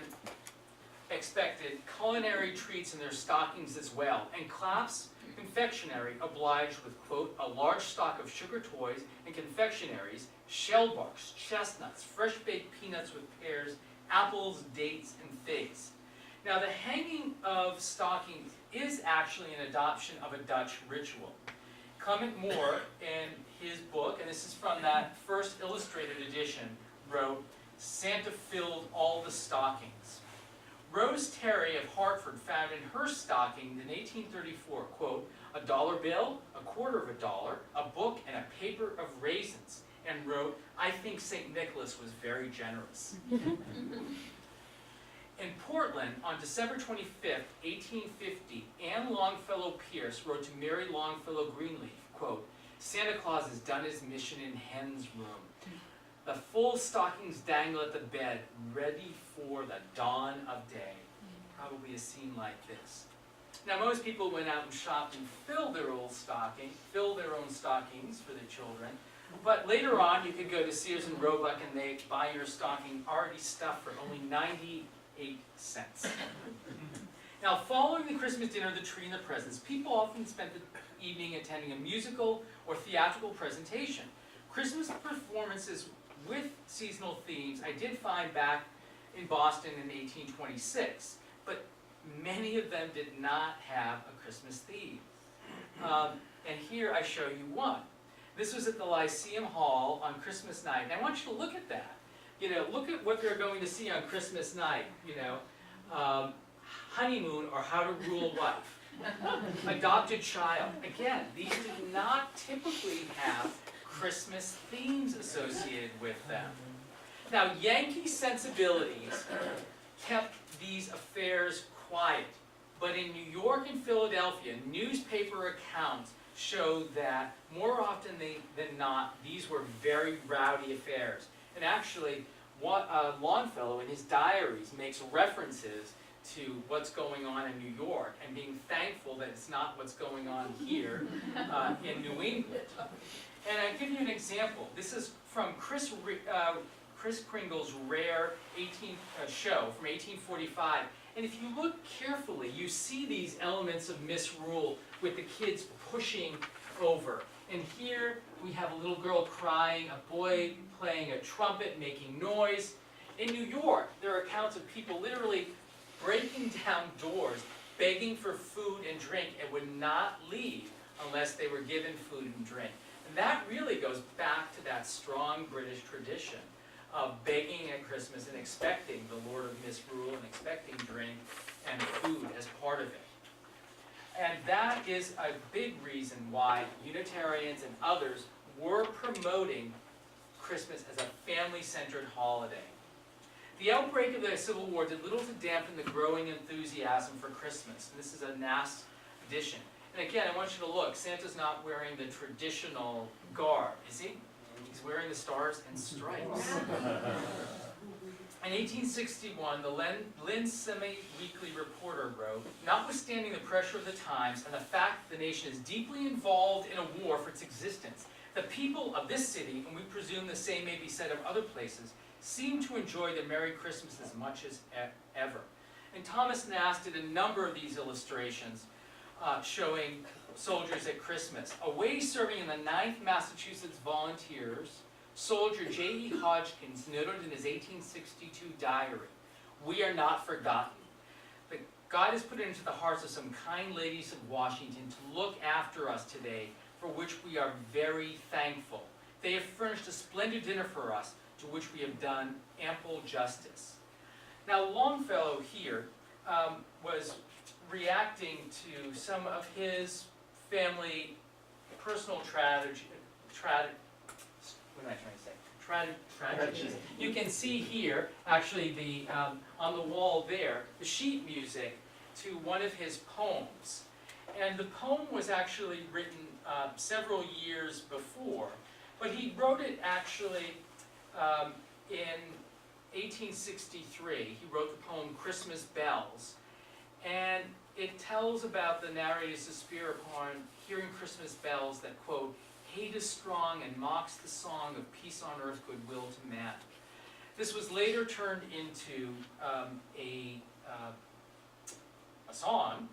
A: expected culinary treats in their stockings as well, and Clapp's Confectionery obliged with, quote, "a large stock of sugar toys and confectionaries, shellbarks, chestnuts, fresh-baked peanuts with pears, apples, dates, and figs." Now, the hanging of stockings is actually an adoption of a Dutch ritual. Clement Moore, in his book, and this is from that first illustrated edition, wrote, "Santa filled all the stockings." Rose Terry of Hartford found in her stocking in 1834, quote, "a dollar bill, a quarter of a dollar, a book, and a paper of raisins," and wrote, "I think St. Nicholas was very generous." In Portland, on December 25th, 1850, Anne Longfellow Pierce wrote to Mary Longfellow Greenleaf, quote, "Santa Claus has done his mission in hen's room. The full stockings dangle at the bed, ready for the dawn of day." Probably a scene like this. Now, most people went out and shopped and filled their own stockings for their children. But later on, you could go to Sears and Roebuck and they'd buy your stocking already stuffed for only 98 cents. Now, following the Christmas dinner, the tree and the presents, people often spent the evening attending a musical or theatrical presentation. Christmas performances with seasonal themes I did find back in Boston in 1826, but many of them did not have a Christmas theme. And here I show you one. This was at the Lyceum Hall on Christmas night, and I want you to look at that. You know, look at what they're going to see on Christmas night, you know. Honeymoon or How to Rule a Wife. Adopted Child. Again, these did not typically have Christmas themes associated with them. Now, Yankee sensibilities kept these affairs quiet, but in New York and Philadelphia, newspaper accounts show that more often than not, these were very rowdy affairs. And actually, Longfellow in his diaries makes references to what's going on in New York and being thankful that it's not what's going on here in New England. And I'll give you an example. This is from Chris Kris Kringle's rare show from 1845. And if you look carefully, you see these elements of misrule with the kids pushing over. And here we have a little girl crying, a boy playing a trumpet, making noise. In New York, there are accounts of people literally breaking down doors, begging for food and drink, and would not leave unless they were given food and drink. And that really goes back to that strong British tradition of begging at Christmas and expecting the Lord of Misrule and expecting drink and food as part of it. And that is a big reason why Unitarians and others were promoting Christmas as a family-centered holiday. The outbreak of the Civil War did little to dampen the growing enthusiasm for Christmas. And this is a NAS edition. And again, I want you to look. Santa's not wearing the traditional garb, is he? He's wearing the stars and stripes. In 1861, the Lynn Semi-Weekly Reporter wrote, "Notwithstanding the pressure of the times and the fact that the nation is deeply involved in a war for its existence, the people of this city, and we presume the same may be said of other places, seem to enjoy the Merry Christmas as much as ever." And Thomas Nast did a number of these illustrations showing soldiers at Christmas. Away serving in the 9th Massachusetts Volunteers, soldier J.E. Hodgkins noted in his 1862 diary, "We are not forgotten. But God has put it into the hearts of some kind ladies of Washington to look after us today, for which we are very thankful. They have furnished a splendid dinner for us, to which we have done ample justice." Now Longfellow here was reacting to some of his family personal tragedies. You can see here, actually, the on the wall there, the sheet music to one of his poems. And the poem was actually written several years before, but he wrote it actually in 1863. He wrote the poem Christmas Bells, and it tells about the narrator's despair upon hearing Christmas bells that, quote, "hate is strong and mocks the song of peace on earth, goodwill to man." This was later turned into a song,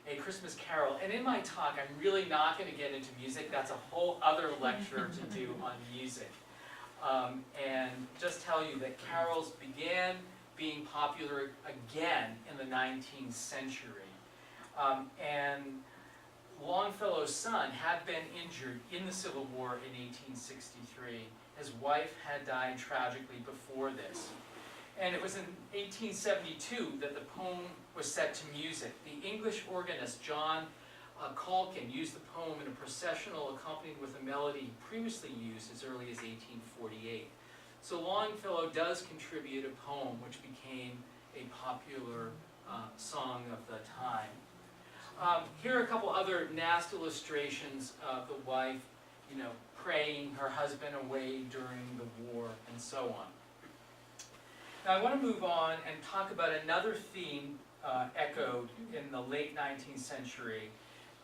A: a Christmas carol. And in my talk, I'm really not going to get into music. That's a whole other lecture to do on music. And just tell you that carols began being popular again in the 19th century. And Longfellow's son had been injured in the Civil War in 1863. His wife had died tragically before this. And it was in 1872 that the poem was set to music. The English organist John Calkin used the poem in a processional accompanied with a melody he previously used as early as 1848. So Longfellow does contribute a poem which became a popular song of the time. Here are a couple other Nast illustrations of the wife, praying her husband away during the war and so on. Now I want to move on and talk about another theme echoed in the late 19th century,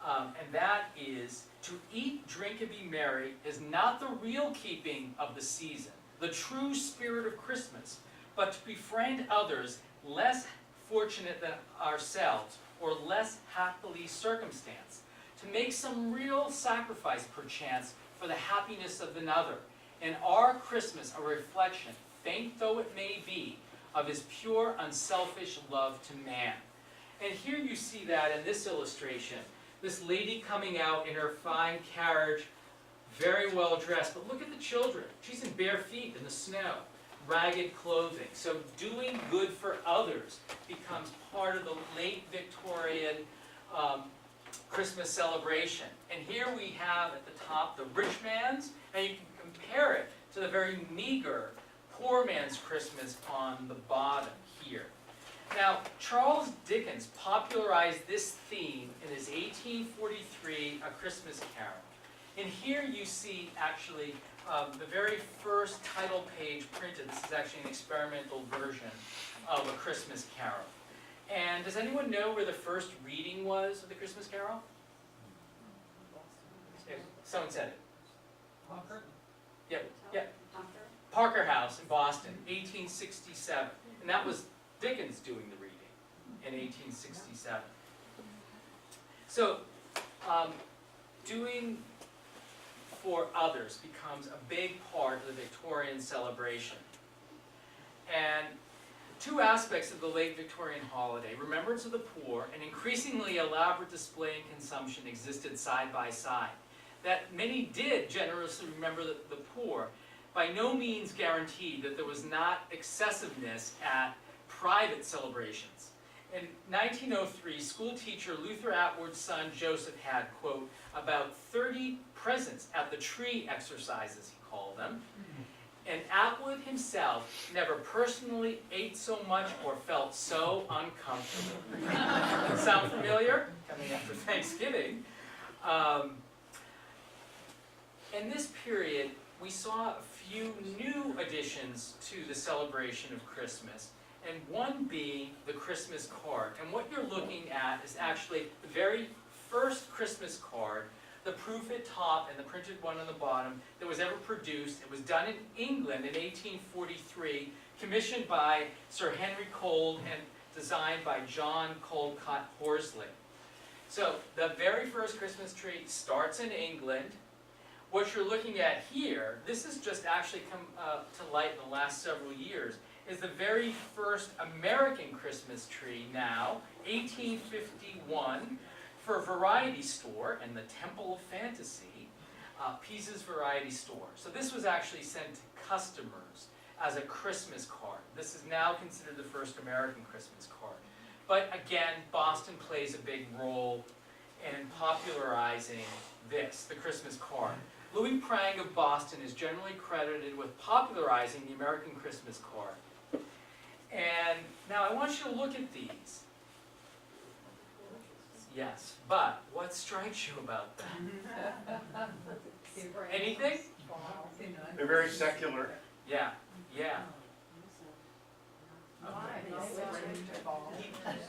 A: and that is to eat, drink, and be merry is not the real keeping of the season, the true spirit of Christmas, but to befriend others less fortunate than ourselves or less happily circumstanced, to make some real sacrifice perchance for the happiness of another, and our Christmas a reflection, faint though it may be, of his pure, unselfish love to man. And here you see that in this illustration, this lady coming out in her fine carriage, very well dressed, but look at the children. She's in bare feet in the snow, ragged clothing. So doing good for others becomes part of the late Victorian Christmas celebration. And here we have at the top the rich man's, and you can compare it to the very meager poor man's Christmas on the bottom here. Now, Charles Dickens popularized this theme in his 1843 A Christmas Carol. And here you see actually the very first title page printed. This is actually an experimental version of A Christmas Carol. And does anyone know where the first reading was of the Christmas Carol? Someone said it.
B: Concord?
A: Yep. Parker House in Boston, 1867. And that was Dickens doing the reading in 1867. So, doing for others becomes a big part of the Victorian celebration. And two aspects of the late Victorian holiday, remembrance of the poor and increasingly elaborate display and consumption, existed side by side. That many did generously remember the poor, by no means guaranteed that there was not excessiveness at private celebrations. In 1903, school teacher Luther Atwood's son Joseph had, quote, about 30 presents at the tree exercises, he called them. And Atwood himself never personally ate so much or felt so uncomfortable. Sound familiar? Coming after Thanksgiving. In this period, we saw a few new additions to the celebration of Christmas, and one being the Christmas card. And what you're looking at is actually the very first Christmas card, the proof at top and the printed one on the bottom, that was ever produced. It was done in England in 1843, commissioned by Sir Henry Cold and designed by John Coldcut Horsley. So the very first Christmas tree starts in England. What you're looking at here, this has just actually come to light in the last several years, is the very first American Christmas tree now, 1851, for a variety store and the Temple of Fantasy, Pisa's Variety Store. So this was actually sent to customers as a Christmas card. This is now considered the first American Christmas card. But again, Boston plays a big role in popularizing this, the Christmas card. Louis Prang of Boston is generally credited with popularizing the American Christmas card. And now I want you to look at these. Yes, but what strikes you about them? Anything?
D: They're very secular.
A: Yeah, yeah.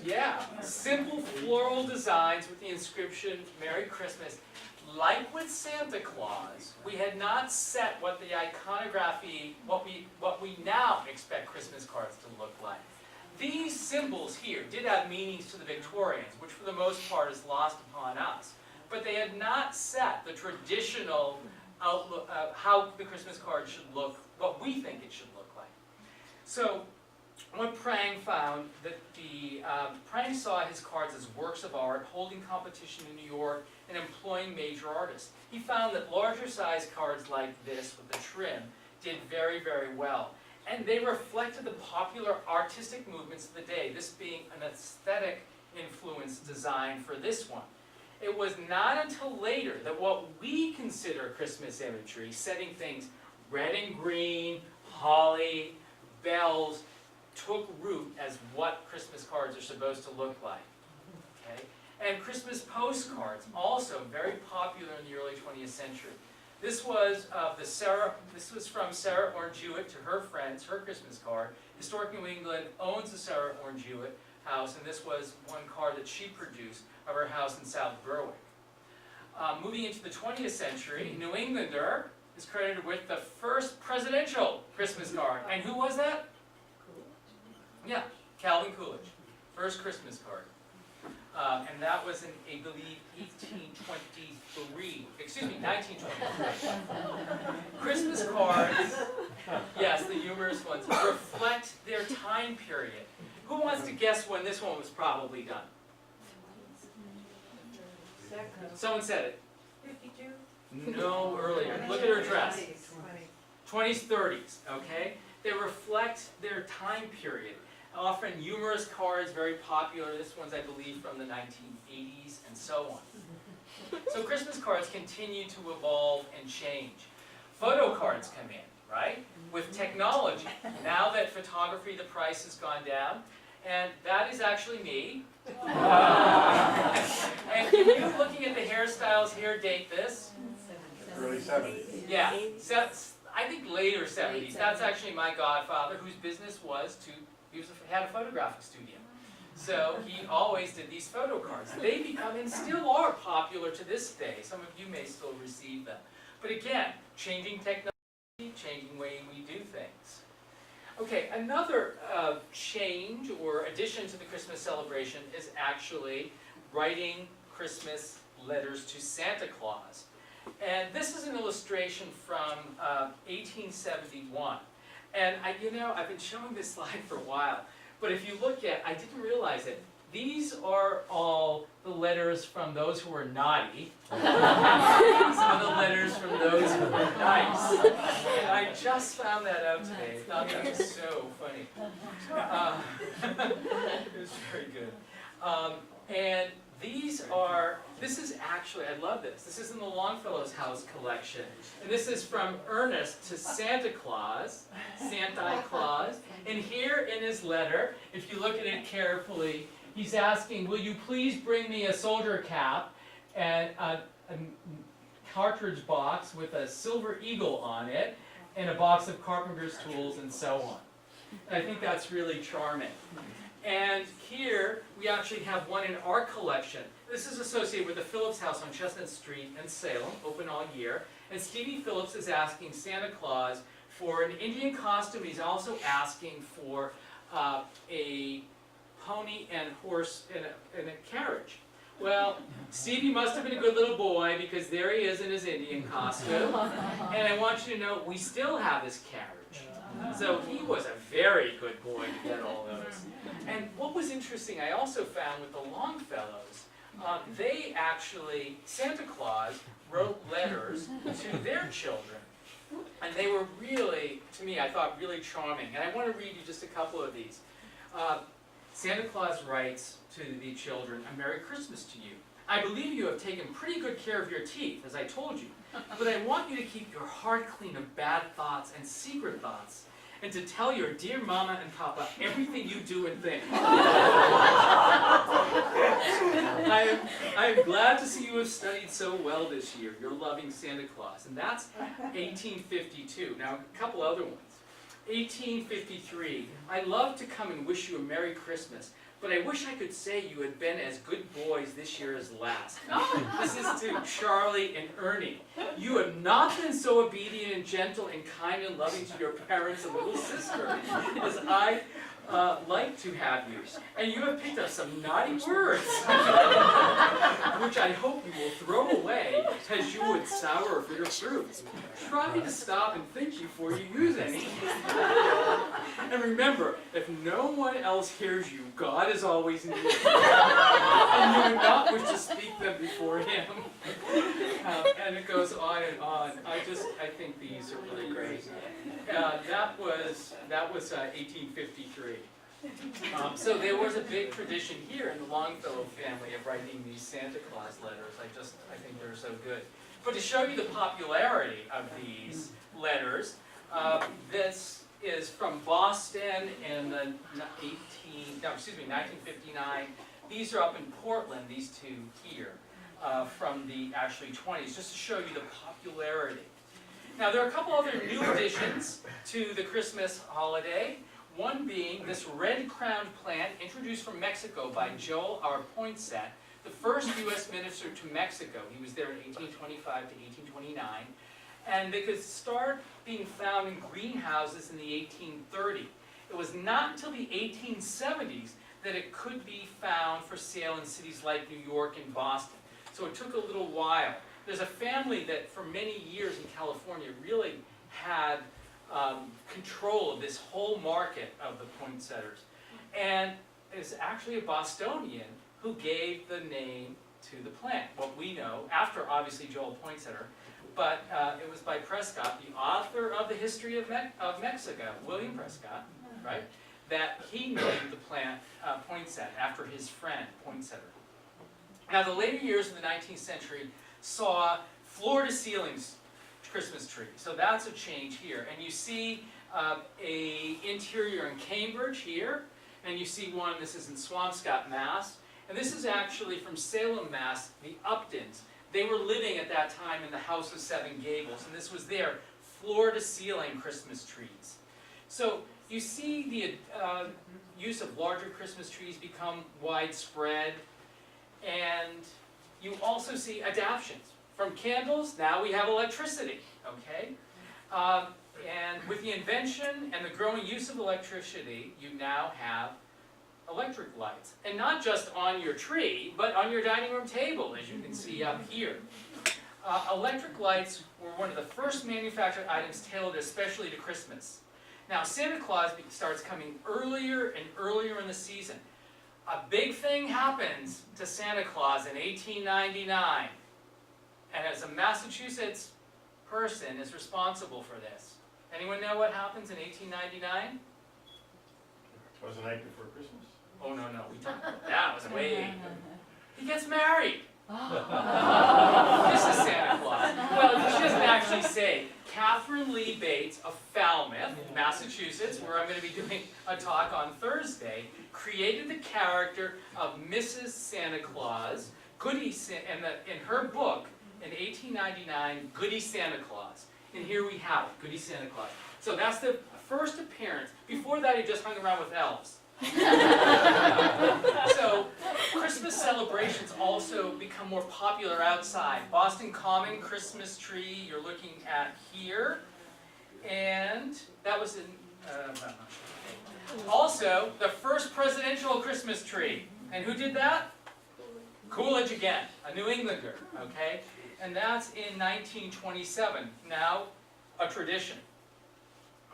A: Yeah, simple floral designs with the inscription, Merry Christmas. Like with Santa Claus, we had not set what the iconography, what we now expect Christmas cards to look like. These symbols here did have meanings to the Victorians, which for the most part is lost upon us. But they had not set the traditional outlook of how the Christmas card should look, what we think it should look like. So, what Prang found, that Prang saw his cards as works of art, holding competition in New York and employing major artists. He found that larger size cards like this with the trim did very, very well. And they reflected the popular artistic movements of the day, this being an aesthetic influence design for this one. It was not until later that what we consider Christmas imagery, setting things red and green, holly, bells, took root as what Christmas cards are supposed to look like. Okay? And Christmas postcards, also very popular in the early 20th century. This was from Sarah Orne Jewett to her friends, her Christmas card. Historic New England owns the Sarah Orne Jewett house, and this was one card that she produced of her house in South Berwick. Moving into the 20th century, New Englander is credited with the first presidential Christmas card. And who was that? Yeah, Calvin Coolidge. First Christmas card. And that was in, I believe, 1923. Christmas cards, yes, the humorous ones, reflect their time period. Who wants to guess when this one was probably done? Someone said it.
B: 52?
A: No, earlier. Look at her dress. 20s, 30s, okay? They reflect their time period. Often humorous cards, very popular. This one's, I believe, from the 1980s and so on. So Christmas cards continue to evolve and change. Photo cards come in, right? With technology. Now that photography, the price has gone down. And that is actually me. And you looking at the hairstyles here date this?
D: Early 70s.
A: Yeah, I think later 70s. That's actually my godfather, whose business was to, had a photographic studio. So he always did these photo cards. They become, and still are, popular to this day. Some of you may still receive them. But again, changing technology. changing the way we do things. Okay, another change or addition to the Christmas celebration is actually writing Christmas letters to Santa Claus. And this is an illustration from 1871. And I've been showing this slide for a while, but if you look at, I didn't realize it, these are all the letters from those who were naughty. These are the letters from those who were nice. And I just found that out today. I thought that was so funny. It was very good. And this is actually, I love this. This is in the Longfellow's house collection. And this is from Ernest to Santa Claus, Santa Claus. And here in his letter, if you look at it carefully, he's asking, will you please bring me a soldier cap and a cartridge box with a silver eagle on it, and a box of carpenter's tools and so on. And I think that's really charming. And here we actually have one in our collection. This is associated with the Phillips House on Chestnut Street in Salem, open all year. And Stevie Phillips is asking Santa Claus for an Indian costume. He's also asking for a pony and horse and a carriage. Well, Stevie must have been a good little boy, because there he is in his Indian costume. And I want you to know, we still have his carriage. So he was a very good boy to get all those. And what was interesting, I also found with the Longfellows, they actually, Santa Claus wrote letters to their children. And they were really, to me, I thought really charming. And I want to read you just a couple of these. Santa Claus writes to the children, a Merry Christmas to you. I believe you have taken pretty good care of your teeth, as I told you. But I want you to keep your heart clean of bad thoughts and secret thoughts, and to tell your dear Mama and Papa everything you do and think. I am glad to see you have studied so well this year. Your loving Santa Claus. And that's 1852. Now, a couple other ones. 1853. I love to come and wish you a Merry Christmas, but I wish I could say you had been as good boys this year as last. This is to Charlie and Ernie. You have not been so obedient and gentle and kind and loving to your parents and little sister as I like to have you. And you have picked up some naughty words, which I hope you will throw away as you would sour or bitter fruit. Try to stop and think before you use any. And remember, if no one else hears you, God is always near. And you do not wish to speak them before Him. And it goes on and on. I think these are really great. That was 1853. So there was a big tradition here in the Longfellow family of writing these Santa Claus letters. I think they're so good. But to show you the popularity of these letters, this is from Boston in the 1959. These are up in Portland, these two here, from the actually 20s, just to show you the popularity. Now there are a couple other new additions to the Christmas holiday. One being this red-crowned plant introduced from Mexico by Joel R. Poinsett, the first U.S. minister to Mexico. He was there in 1825 to 1829. And they could start being found in greenhouses in the 1830s. It was not until the 1870s that it could be found for sale in cities like New York and Boston. So it took a little while. There's a family that for many years in California really had control of this whole market of the poinsettias. And it's actually a Bostonian who gave the name to the plant. What we know, after obviously Joel Poinsett, but it was by Prescott, the author of the History of Mexico, William Prescott, right? That he named the plant Poinsett after his friend Poinsett. Now the later years of the 19th century saw floor-to-ceiling Christmas tree. So that's a change here. And you see a interior in Cambridge here, and you see one, this is in Swampscott, Mass. And this is actually from Salem, Mass, the Uptons. They were living at that time in the House of Seven Gables, and this was their floor-to-ceiling Christmas trees. So you see the use of larger Christmas trees become widespread, and you also see adaptions. From candles, now we have electricity, okay? And with the invention and the growing use of electricity, you now have electric lights. And not just on your tree, but on your dining room table, as you can see up here. Electric lights were one of the first manufactured items tailored especially to Christmas. Now, Santa Claus starts coming earlier and earlier in the season. A big thing happens to Santa Claus in 1899. And as a Massachusetts person is responsible for this. Anyone know what happens in 1899?
D: It was the night before Christmas.
A: Oh, no, we talked about that. Was way. He gets married. This is Santa Claus. Well, she doesn't actually say. Catherine Lee Bates of Falmouth, Massachusetts, where I'm going to be doing a talk on Thursday, created the character of Mrs. Santa Claus, in her book in 1899, Goody Santa Claus. And here we have it, Goody Santa Claus. So that's the first appearance. Before that, he just hung around with elves. So Christmas celebrations also become more popular outside. Boston Common Christmas tree you're looking at here, and that was in I'm not sure. Also the first presidential Christmas tree, and who did that? Coolidge again, a New Englander, okay, and that's in 1927. Now a tradition,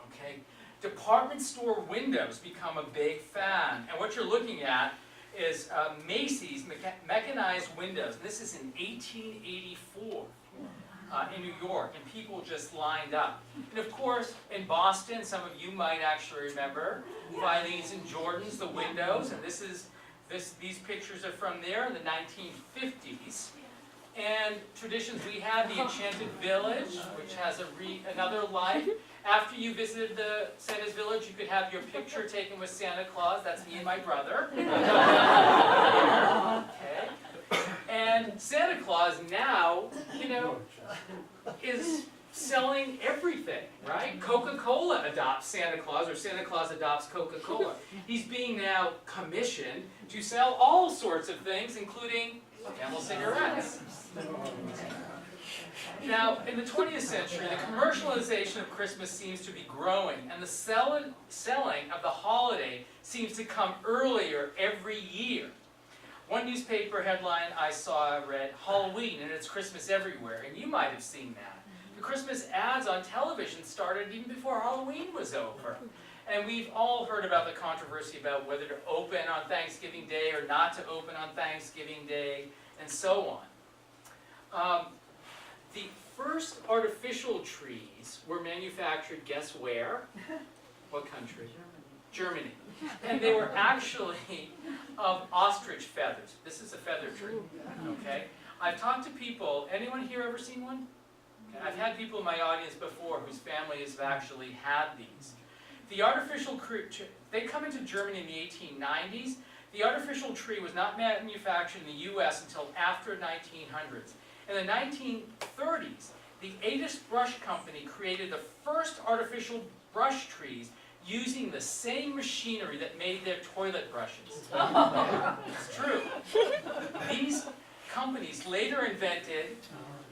A: okay. Department store windows become a big fan, and what you're looking at is Macy's mechanized windows. And this is in 1884 in New York, and people just lined up. And of course, in Boston, some of you might actually remember Filene's and Jordan's, the windows, and these pictures are from there in the 1950s. And traditions, we had the Enchanted Village, which has another life. After you visited the Santa's Village, you could have your picture taken with Santa Claus. That's me and my brother. Okay. And Santa Claus now, is selling everything, right? Coca-Cola adopts Santa Claus, or Santa Claus adopts Coca-Cola. He's being now commissioned to sell all sorts of things, including Camel cigarettes. Now, in the 20th century, the commercialization of Christmas seems to be growing, and the selling of the holiday seems to come earlier every year. One newspaper headline I saw read, "Halloween and it's Christmas everywhere," and you might have seen that. The Christmas ads on television started even before Halloween was over. And we've all heard about the controversy about whether to open on Thanksgiving Day or not to open on Thanksgiving Day, and so on. The first artificial trees were manufactured, guess where? What country? Germany. And they were actually of ostrich feathers. This is a feather tree, okay? I've talked to people, anyone here ever seen one? Okay. I've had people in my audience before whose families have actually had these. The artificial tree, they come into Germany in the 1890s. The artificial tree was not manufactured in the US until after 1900s. In the 1930s, the Adis Brush Company created the first artificial brush trees using the same machinery that made their toilet brushes. It's true. These companies later invented,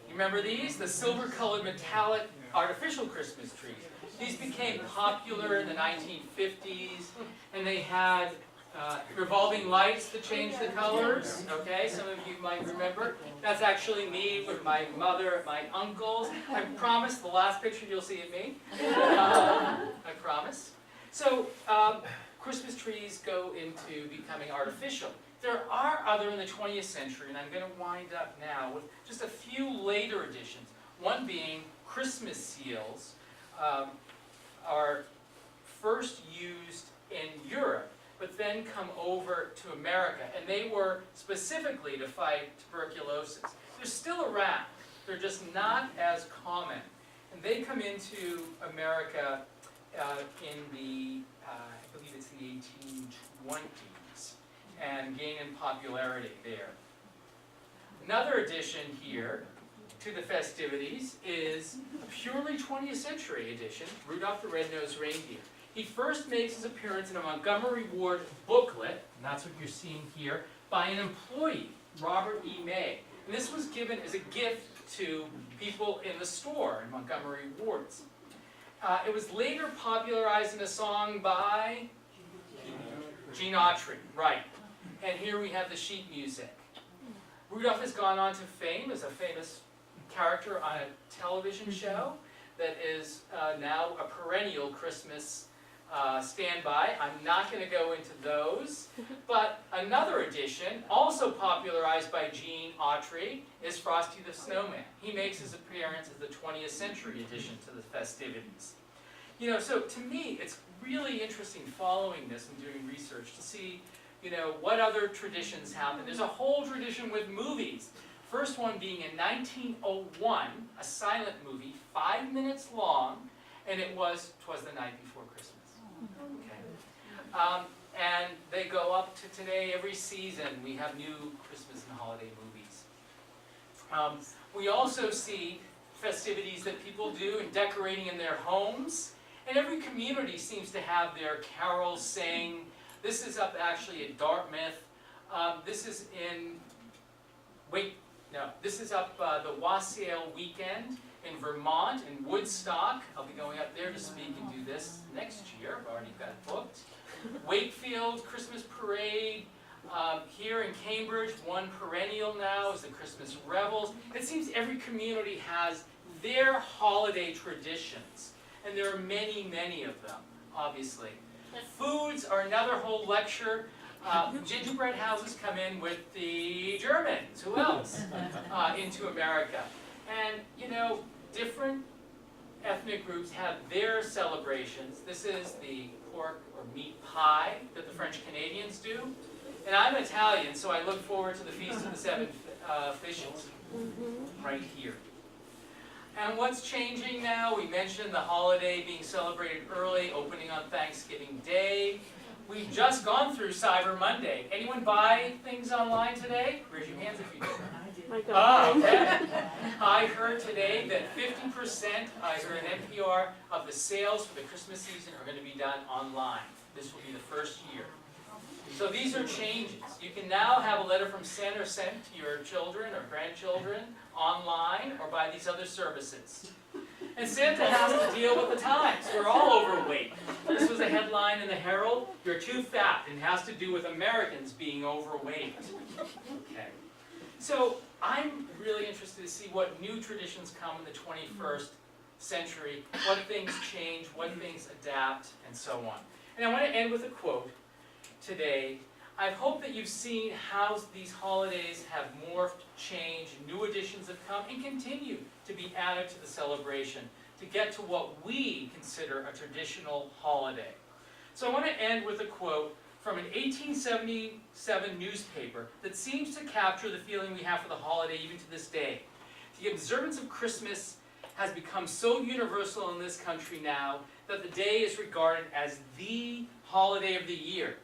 A: you remember these? The silver-colored metallic artificial Christmas trees. These became popular in the 1950s, and they had revolving lights to change the colors, okay? Some of you might remember. That's actually me with my mother, my uncles. I promise the last picture you'll see of me. I promise. So, Christmas trees go into becoming artificial. There are other in the 20th century, and I'm going to wind up now with just a few later additions. One being Christmas seals are first used in Europe, but then come over to America, and they were specifically to fight tuberculosis. They're still around, they're just not as common. And they come into America in the, I believe it's the 1820s, and gain in popularity there. Another addition here to the festivities is a purely 20th century edition, Rudolph the Red-Nosed Reindeer. He first makes his appearance in a Montgomery Ward booklet, and that's what you're seeing here, by an employee, Robert E. May. And this was given as a gift to people in the store in Montgomery Wards. It was later popularized in a song by Gene Autry, right. And here we have the sheet music. Rudolph has gone on to fame as a famous character on a television show that is now a perennial Christmas standby. I'm not going to go into those, but another edition, also popularized by Gene Autry, is Frosty the Snowman. He makes his appearance as the 20th century addition to the festivities. You know, so to me, it's really interesting following this and doing research to see, you know, what other traditions happen. There's a whole tradition with movies. First one being in 1901, a silent movie, 5 minutes long, and it was 'Twas the Night Before Christmas. Okay. And they go up to today. Every season we have new Christmas and holiday movies. We also see festivities that people do in decorating in their homes, and every community seems to have their carols sang. This is up actually at Dartmouth. This is in, this is up the Wassail weekend in Vermont, in Woodstock. I'll be going up there to speak and do this next year. I've already got it booked. Wakefield Christmas Parade. Here in Cambridge, one perennial now is the Christmas Revels. It seems every community has their holiday traditions, and there are many, many of them, obviously. Foods are another whole lecture. Gingerbread houses come in with the Germans, who else, into America. And, you know, different ethnic groups have their celebrations. This is the pork or meat pie that the French Canadians do. And I'm Italian, so I look forward to the Feast of the Seven Fishes, right here. And what's changing now? We mentioned the holiday being celebrated early, opening on Thanksgiving Day. We've just gone through Cyber Monday. Anyone buy things online today? Raise your hands if you did. Okay. I heard today that 50%, I heard an NPR, of the sales for the Christmas season are going to be done online. This will be the first year. So these are changes. You can now have a letter from Santa sent to your children or grandchildren online or by these other services. And Santa has to deal with the times. We're all overweight. This was a headline in the Herald. You're too fat, and it has to do with Americans being overweight. Okay. So I'm really interested to see what new traditions come in the 21st century, what things change, what things adapt, and so on. And I want to end with a quote today. I hope that you've seen how these holidays have morphed, changed, new additions have come, and continue to be added to the celebration to get to what we consider a traditional holiday. So I want to end with a quote from an 1877 newspaper that seems to capture the feeling we have for the holiday even to this day. The observance of Christmas has become so universal in this country now that the day is regarded as the holiday of the year.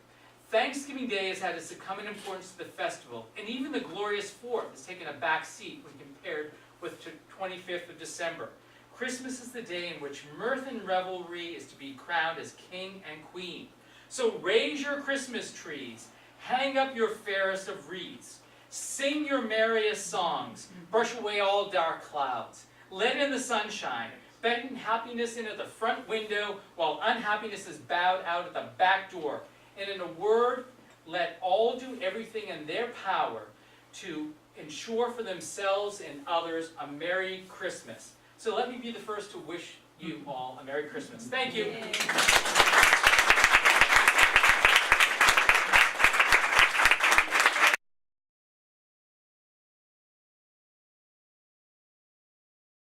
A: Thanksgiving Day has had a succumbent importance to the festival, and even the glorious 4th has taken a back seat when compared with the 25th of December. Christmas is the day in which mirth and revelry is to be crowned as king and queen. So raise your Christmas trees, hang up your fairest of wreaths, sing your merriest songs, brush away all dark clouds, let in the sunshine, beckon happiness in at the front window while unhappiness is bowed out at the back door. And in a word, let all do everything in their power to ensure for themselves and others a Merry Christmas. So let me be the first to wish you all a Merry Christmas. Thank you.